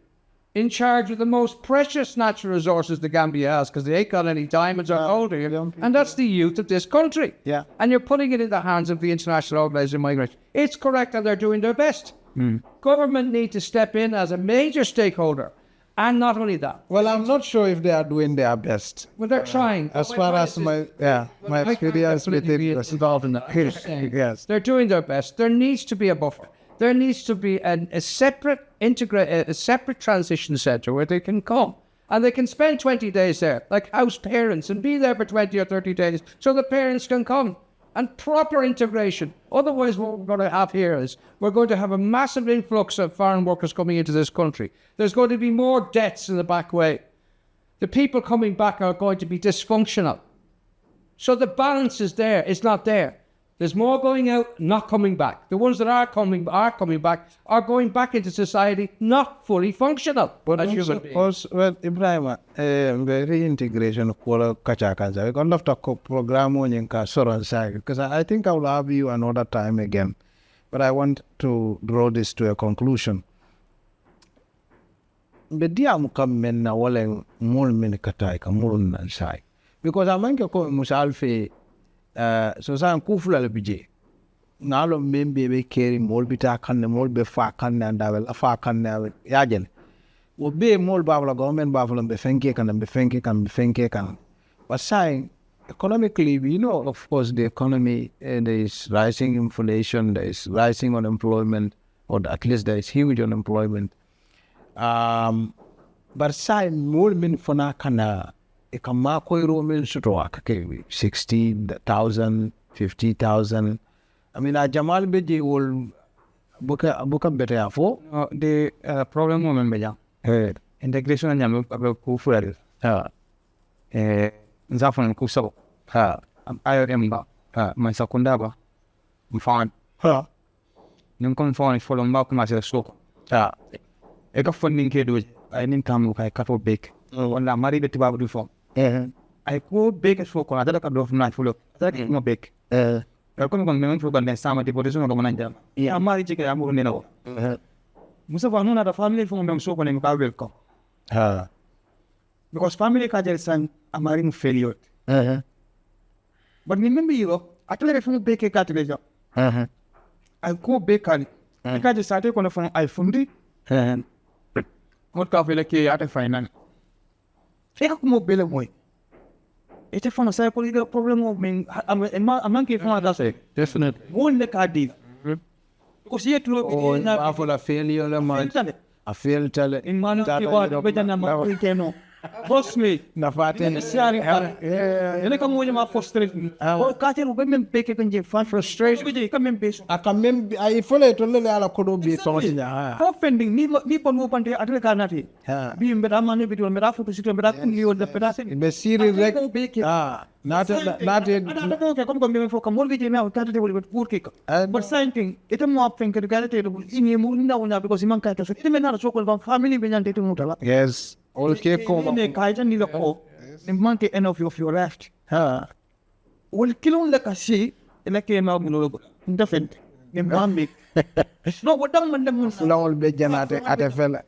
in charge of the most precious natural resources the Gambia has, because they ain't got any diamonds or gold here, and that's the youth of this country. Yeah. And you're putting it in the hands of the International Organization of Migration. It's correct, and they're doing their best. Government need to step in as a major stakeholder, and not only that. Well, I'm not sure if they are doing their best. Well, they're trying. As far as my experience with it was involved in that. Yes. They're doing their best. There needs to be a buffer. There needs to be a separate transition centre where they can come and they can spend 20 days there, like house parents, and be there for 20 or 30 days so the parents can come, and proper integration. Otherwise, what we're going to have here is we're going to have a massive influx of foreign workers coming into this country. There's going to be more deaths in the back way. The people coming back are going to be dysfunctional. So the balance is there. It's not there. There's more going out, not coming back. The ones that are coming back are going back into society, not fully functional. But as human beings. well, Ebrima, reintegration for Kachakanza. We're going to have to program on your Soran because I think I will have you another time again. But I want to draw this to a conclusion. Bedia mukammen na wale mul min katai ka mul nan sai because amanke ko musalfe so san kufula le bije nalo membe be keri mol bita kanne mol be fa kanne andawel fa kanne yajel wo be mol bawla government bawla be fenke kan but sai economically we know of course the economy there is rising inflation, there is rising unemployment, or at least there is huge unemployment. But say more min fona kana ikama koiro min sutwa kake 60,000, 50,000. I mean a Jamal beji will buka better afo. The problem moment beja. Integration and yamu abe kufuel. Nzafon kusabo. Ayo emba. Masakundaba. Mfan. Nunkon fon follow mba kuma se soko. Eka funding kedu I didn't come with a bake. Wala mari beti babu du form. I go bake as for ada ka do na full. That is no bake. Ko ko men fu kan sama deportation ko mananja. Ya mari chike ya mu ne no. Musa fa no na da family fu men so ko ne ka welcome. Because family ka jel san amari mu failure. But remember you atele fu bake ka tele jo. I go bake kan. Ka je sate ko na fu I fundi. What kafile ke ate finance. Feka como bele moy. Ite fana sai ko ida problem of men amman ke fana da sai. Definitely. One le ka di. Because yet lo na bafola failure le man. A fail tele. In man ke wa be jana ma ko ke no. Boss me na faten. Ele ka mo ma frustrate. O ka te lo be men peke kan je fan frustration. Be je ka men be so. Aka mem I follow to le ala ko do be so nya. Offending ni pon mo pante adre ka na ti. Bi mbe da mane video mbe da photo sito mbe da kun yo da pedase. Be siri rek. Not ke kom kom be fo kam wolvi je me ka te wol pour ke. But same thing ite mo appen ke ga te do ini mo na wona because man ka so ite me na so ko family be nyante te mo tala. Yes. Okay, come. Ne kaita ni loko. Ne manke end of your left. Ol kilon la kasi ina ke ma mo logo. Indefend. Ne mambe. No wadam man dem Lawol be janate ate fela.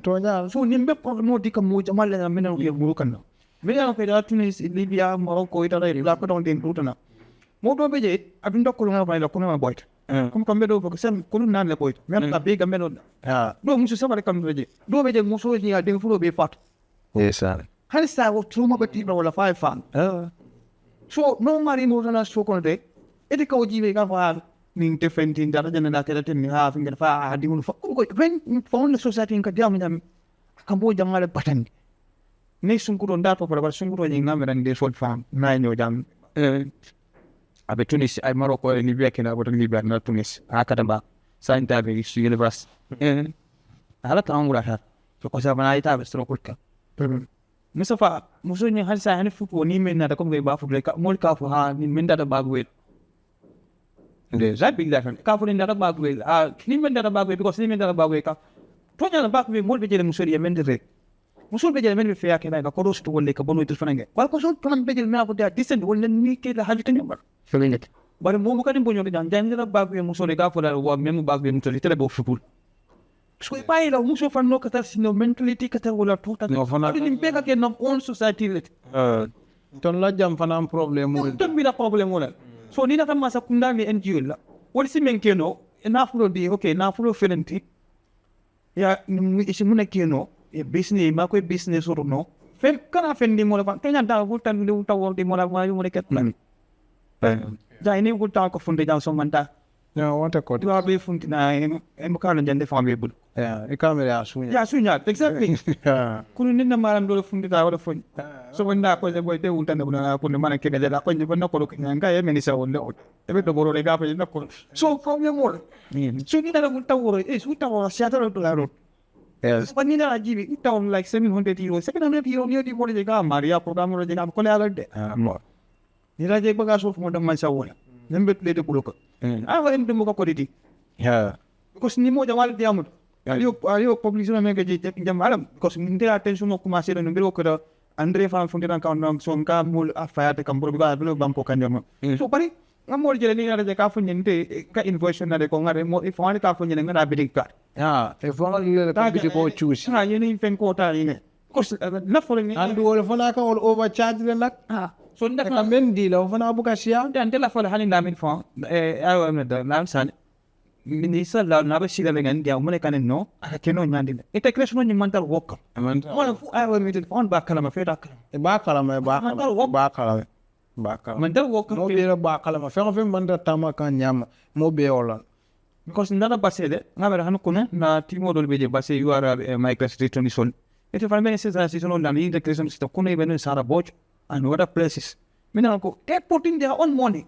Tonya. So nimbe problemo dika mo jamal na mena ke mo kan. Mena ko da Tunis, Libya, Morocco ita re la ko don den tutana. Mo do be je abindo ko na ba la ko na boyt. Comme comme do ko sem ko na le boyt. Même la be ga meno. Do musu sabare kam be je. Do be je muso ni ga den fulo be fat. Yes sir. Hal sa wo truma be ti wala fa fan. So no mari mo na so ko de. Ede ko jibe ga fa ning defending dara jana da kala tin ha finga fa di mun fa ko when phone society in ka dia min kam bo jangale batan. Ne sunkuro ndato para sunkuro ni ngamera ndi so fam na nyo jam. Abe Tunis ay Morocco ni Libya kena boto Libya na Tunis akada ba sain tabe su university ala ta angula ha to ko sa bana ita be stro kurka musafa muso ni hal sa hani fuko ni men na da ko ba fu ka mol ka fu ha ni men da ba gwel de za big da ka fu ni da ba gwel ni men da ba gwel because ni men da ba gwel ka to nya ba gwel mol be jele muso ya men de muso be jele men be fe akena ka ko do sto wolle ka bonu itul fanange wal ko so plan be jele me ko da decent wolle ni ke la hal tan yamar feeling it. But mo bukan bonyo de jan la bagu e muso de ga fola wa memu bagu e muso tele bo fupul. So e pai la muso fa no kata sino mentality kata wala tota. No fana ni pega ke no on society let. Ton la jam fana problem mo. Ton bi la problem wala. So ni na ta masa kunda ni NGO la. Wala si men ke no na fulo di okay na fulo felenti. Ya ni isi mun ke no e business ma ko business or no. Fel kana fendi mo la fa kanya da wutan ni wuta wo di mo la ma yu mo le ket. Ini good talk of funde jang so manta. Yeah, what a code. You are be funde na em ka na jande family bud. Yeah, e kamera sunya. Ya sunya, exactly. Kunu ninna maram do funde da wala fun. So wanda ko je boy te unta na kuna ko mana ke da ko je bonna ko nga ya meni sa wonde o. Ebe do boro le ga pe na ko. So problem mo. So ni da unta woro e su ta wala sia ta do la ro. Yes. But ni na ajibi unta on like 700 euros. 700 euros ni di mo le ga Maria program ro je ga ko le alert de. Mo. Nira je baga so mo da man sa wala. nembe plate kuloka awa em demo ko quality Yeah. because ni mo jamal diamut ayo publication me ke jam alam because minte attention ko ma sero ngiro ko da andre fa fontina ka on so ka mul affaire de kambro ba blo bampo kanjama so pari ngamol jele ni ngara ka fo nyente ka invoice na de ko ngare mo if on ka fo nyene ngara bidik ka Yeah. If one you ta the go choose. na yene fen ko ta ni because na fo ni And all fana ka all overcharge the luck. so nda Ka men di la fana buka siya. dan de la fo hani na min fo ayo me da lan san ni sa la na ba sila ngan dia mo ne kan no keno nyandi integration ni mental work mo fu ayo me de on ba kala ma fe da kala Ba kalama ba kalama. Ba kalama. mental work Mo be ba kalama. Fe man da tama kan nyama. Mo be olan. because nana basede ngamera hanu kuna na timo dol beje base you are a migrant return son it if I may say that season on the integration system kuna even in Sara Boch and other places mina ko they put in their own money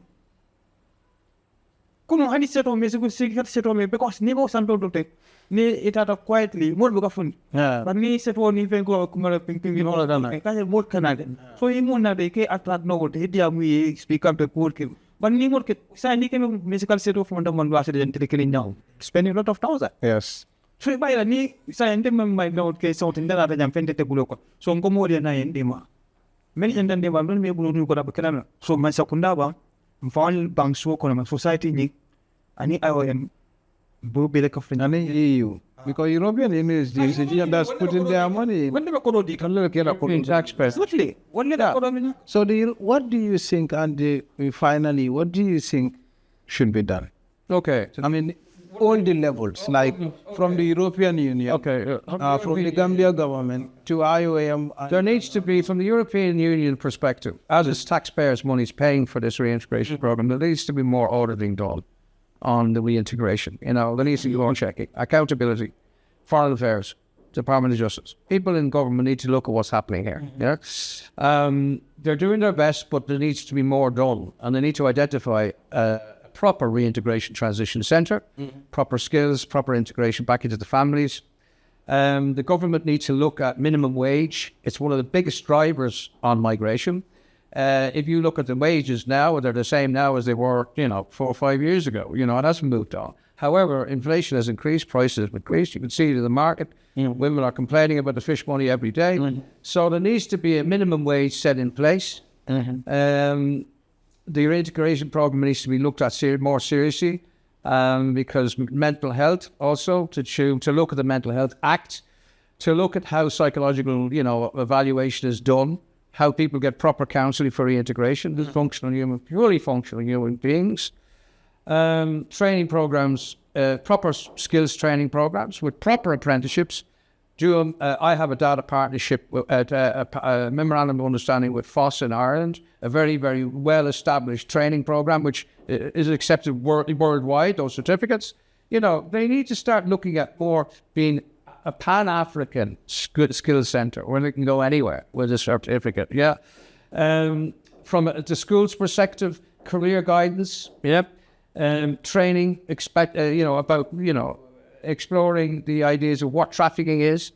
kuno hani seto me sigu sigat seto me because ni go santo dote ni itata quietly mo buka fun Yeah. but ni seto ni ven ko kumara ping ping all of that ka mo kanade so imu na de ke atlat no wote dia mu speak up the court ke but ni mo ke sa ni ke musical seto from the man wase de kelin now spending a lot of thousand Yes. so ba ila ni sa ende mai no ke so tinda na jam fente te bulo ko so ngo mo na ende ma meni ende ende ba me bulo ko da kana so man sakunda ba mfan bang so ko na society ni ani IOM bo bele ka fina And EU. Because European Union that's putting their money in. when they ko di Can look at a taxpayers. absolutely when they ko do So what do you think, and finally, what do you think should be done? Okay. I mean, all the levels, like from the European Union, Okay. from the Gambia government to IOM. There needs to be, from the European Union perspective, as its taxpayers' money is paying for this reintegration program, there needs to be more auditing done on the reintegration. You know, there needs to be more checking, accountability, foreign affairs, Department of Justice. People in government need to look at what's happening here. Yeah, they're doing their best, but there needs to be more done, and they need to identify a proper reintegration transition centre, proper skills, proper integration back into the families. The government needs to look at minimum wage. It's one of the biggest drivers on migration. If you look at the wages now, they're the same now as they were, 4 or 5 years ago. It hasn't moved on. However, inflation has increased, prices have increased. You can see it in the market. Women are complaining about the fish money every day. So there needs to be a minimum wage set in place. The reintegration program needs to be looked at more seriously, because mental health also, to look at the Mental Health Act, to look at how psychological, evaluation is done, how people get proper counselling for reintegration, purely functional human beings, training programs, proper skills training programs with proper apprenticeships. I have a data partnership, a memorandum of understanding with FOSS in Ireland, a very, very well-established training program which is accepted worldwide, those certificates. They need to start looking at more being a Pan-African skills centre where they can go anywhere with a certificate. Yeah. From the school's perspective, career guidance, training, exploring the ideas of what trafficking is,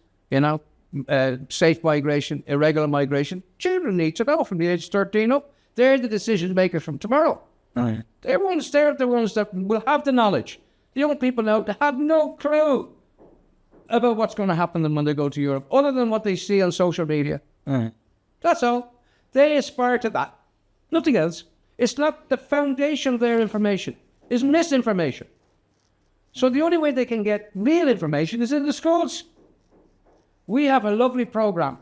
safe migration, irregular migration. Children need to know from the age of 13 up. They're the decision makers from tomorrow. They're the ones that will have the knowledge. The young people now, they have no clue about what's going to happen to them when they go to Europe, other than what they see on social media. That's all. They aspire to that. Nothing else. It's not the foundation of their information. It's misinformation. So the only way they can get real information is in the schools. We have a lovely program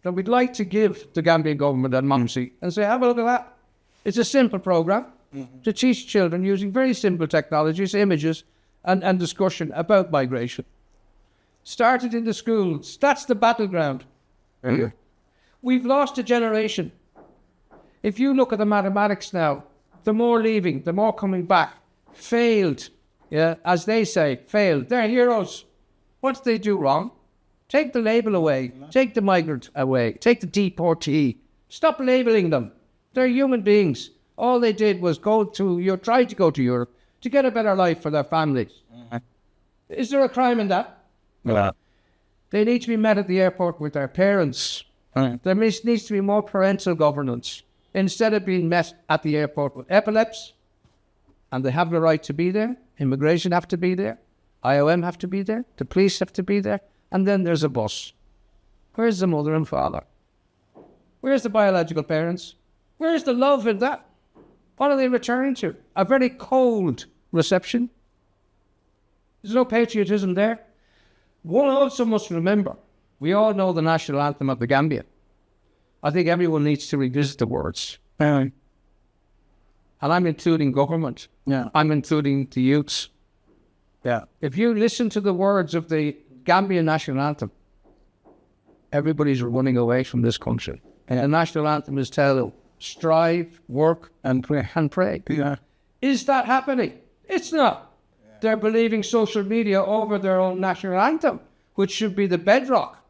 that we'd like to give the Gambian government and Mamsi and say, have a look at that. It's a simple program to teach children using very simple technologies, images, and discussion about migration. Started in the schools. That's the battleground. We've lost a generation. If you look at the mathematics now, the more leaving, the more coming back. Failed. As they say, failed. They're heroes. What did they do wrong? Take the label away. Take the migrant away. Take the deportee. Stop labeling them. They're human beings. All they did was try to go to Europe to get a better life for their families. Is there a crime in that? No. They need to be met at the airport with their parents. There needs to be more parental governance instead of being met at the airport with epilepsy, and they have the right to be there. Immigration have to be there. IOM have to be there. The police have to be there. And then there's a bus. Where's the mother and father? Where's the biological parents? Where's the love in that? What are they returning to? A very cold reception. There's no patriotism there. One also must remember, we all know the national anthem of the Gambia. I think everyone needs to revisit the words. And I'm including government. Yeah. I'm including the youths. Yeah. If you listen to the words of the Gambian national anthem, everybody's running away from this country. And the national anthem is telling, strive, work, and pray. Yeah. Is that happening? It's not. Yeah. They're believing social media over their own national anthem, which should be the bedrock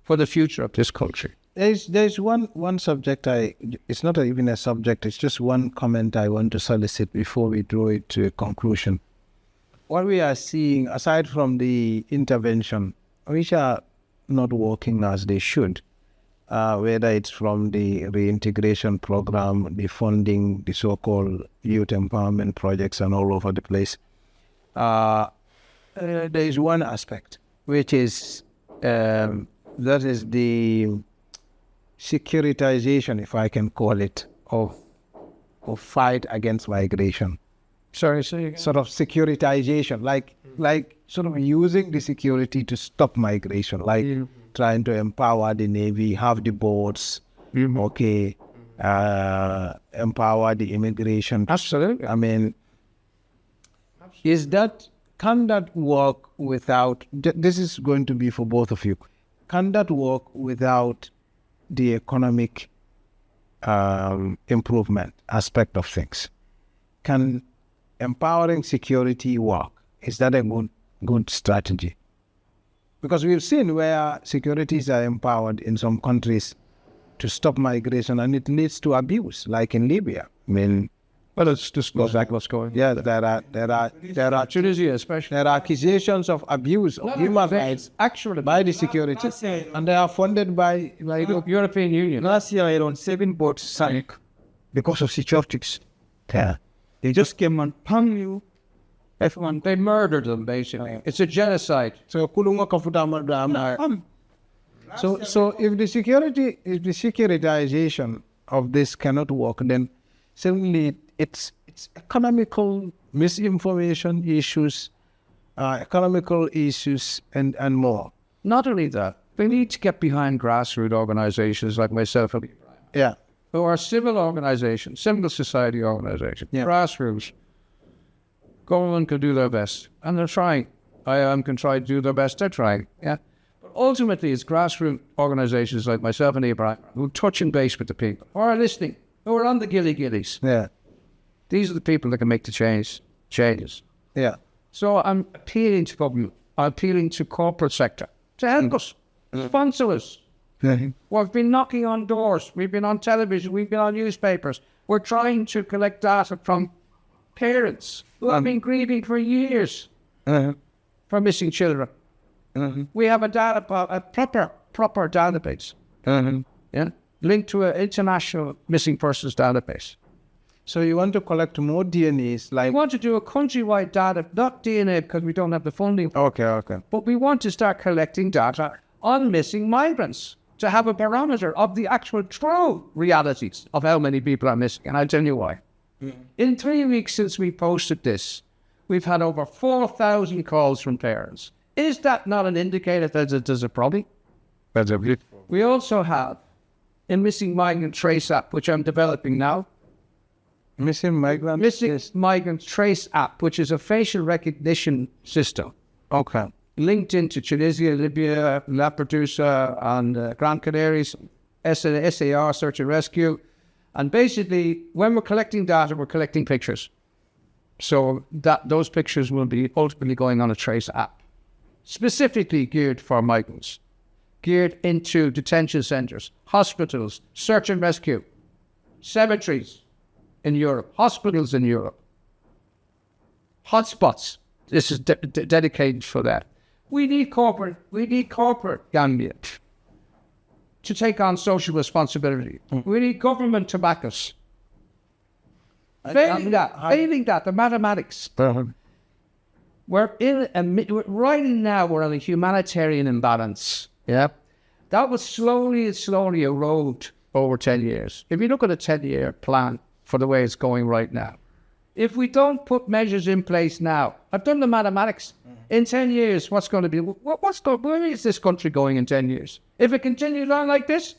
for the future of this country. There's one subject it's not even a subject, it's just one comment I want to solicit before we draw it to a conclusion. What we are seeing, aside from the intervention, which are not working as they should, whether it's from the reintegration program, the funding, the so-called youth empowerment projects and all over the place, there is one aspect, which is, that is the securitization, if I can call it, of fight against migration. Sorry, say again. Sort of securitization, like sort of using the security to stop migration, like trying to empower the Navy, have the boats, empower the immigration. Absolutely. I mean, can that work without, this is going to be for both of you, can that work without the economic improvement aspect of things? Can empowering security work? Is that a good strategy? Because we've seen where securities are empowered in some countries to stop migration, and it leads to abuse, like in Libya. I mean, well, it's just goes back what's going on. Yeah, there are Tunisia, especially. There are accusations of abuse of human rights actually by the security, and they are funded by the European Union. Last year, around 7 boats sank because of securities. Yeah. They just came and pang you. Everyone. They murdered them, basically. It's a genocide. So if the securitization of this cannot work, then certainly it's economical misinformation issues, economical issues, and more. Not only that, they need to get behind grassroots organizations like myself and Ebrima. Yeah. Who are civil organizations, civil society organizations, grassroots. Government can do their best, and they're trying. IOM can try to do their best, they're trying. Yeah. But ultimately, it's grassroots organizations like myself and Adrian who touch and base with the people, who are listening, who are on the gillies. Yeah. These are the people that can make the changes. Yeah. So I'm appealing to government, I'm appealing to corporate sector to help us, sponsor us. We've been knocking on doors, we've been on television, we've been on newspapers. We're trying to collect data from parents who have been grieving for years for missing children. We have a proper database, linked to an international missing persons database. So you want to collect more DNAs, like... We want to do a countrywide data, not DNA because we don't have the funding. Okay. But we want to start collecting data on missing migrants to have a barometer of the actual true realities of how many people are missing. And I'll tell you why. In 3 weeks since we posted this, we've had over 4,000 calls from parents. Is that not an indicator that there's a problem? That's a bit... We also have a missing migrant trace app, which I'm developing now. Missing migrant trace app, which is a facial recognition system. Okay. Linked into Tunisia, Libya, Lampedusa, and Grand Canaries, SAR, Search and Rescue. And basically, when we're collecting data, we're collecting pictures. So those pictures will be ultimately going on a trace app, specifically geared for migrants, geared into detention centers, hospitals, search and rescue, cemeteries in Europe, hospitals in Europe, hotspots. This is dedicated for that. We need corporate Gambia to take on social responsibility. We need government to back us. Failing that, the mathematics. We're right now, we're on a humanitarian imbalance. Yeah. That will slowly erode over 10 years. If you look at a 10-year plan for the way it's going right now, if we don't put measures in place now, I've done the mathematics. In 10 years, what's going to be, where is this country going in 10 years? If it continues on like this?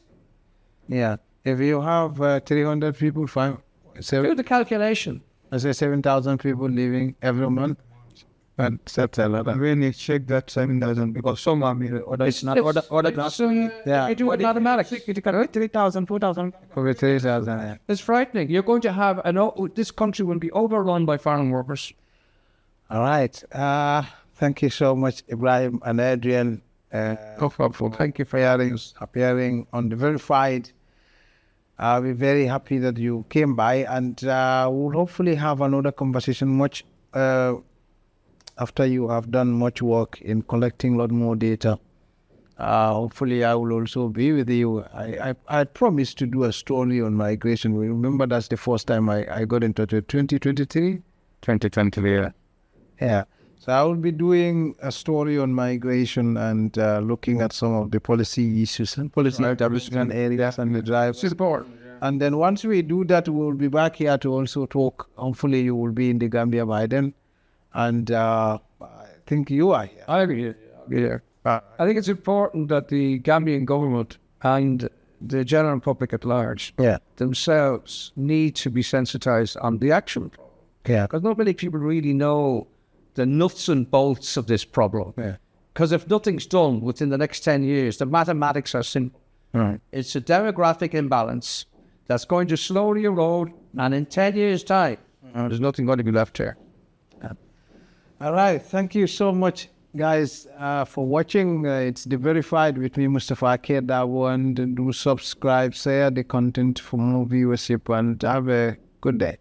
Yeah. If you have 300 people, Do the calculation. I say 7,000 people living every month. And that's a lot. When you check that 7,000, because some are It's not. You do it mathematics. 3,000, 4,000. Over 3,000. It's frightening. You're going to have this country will be overrun by foreign workers. All right. Thank you so much, Ibrahim and Adrian. Thank you for appearing on the Verified. We're very happy that you came by, and we'll hopefully have another conversation much after you have done much work in collecting a lot more data. Hopefully I will also be with you. I promised to do a story on migration. We remember that's the first time I got in touch with 2023? 2020, yeah. Yeah. So I will be doing a story on migration and looking at some of the policy issues and policy establishment areas and the drive. Support. And then once we do that, we'll be back here to also talk. Hopefully you will be in the Gambia by then. And I think you are here. I agree. Yeah. I think it's important that the Gambian government and the general public at large themselves need to be sensitized on the action problem. Yeah. Because not many people really know the nuts and bolts of this problem. Because if nothing's done within the next 10 years, the mathematics are simple. Right. It's a demographic imbalance that's going to slowly erode, and in 10 years' time, there's nothing going to be left here. All right. Thank you so much, guys, for watching. It's the Verified with me, Mustafa Kedawo, and do subscribe, share the content for more viewership, and have a good day.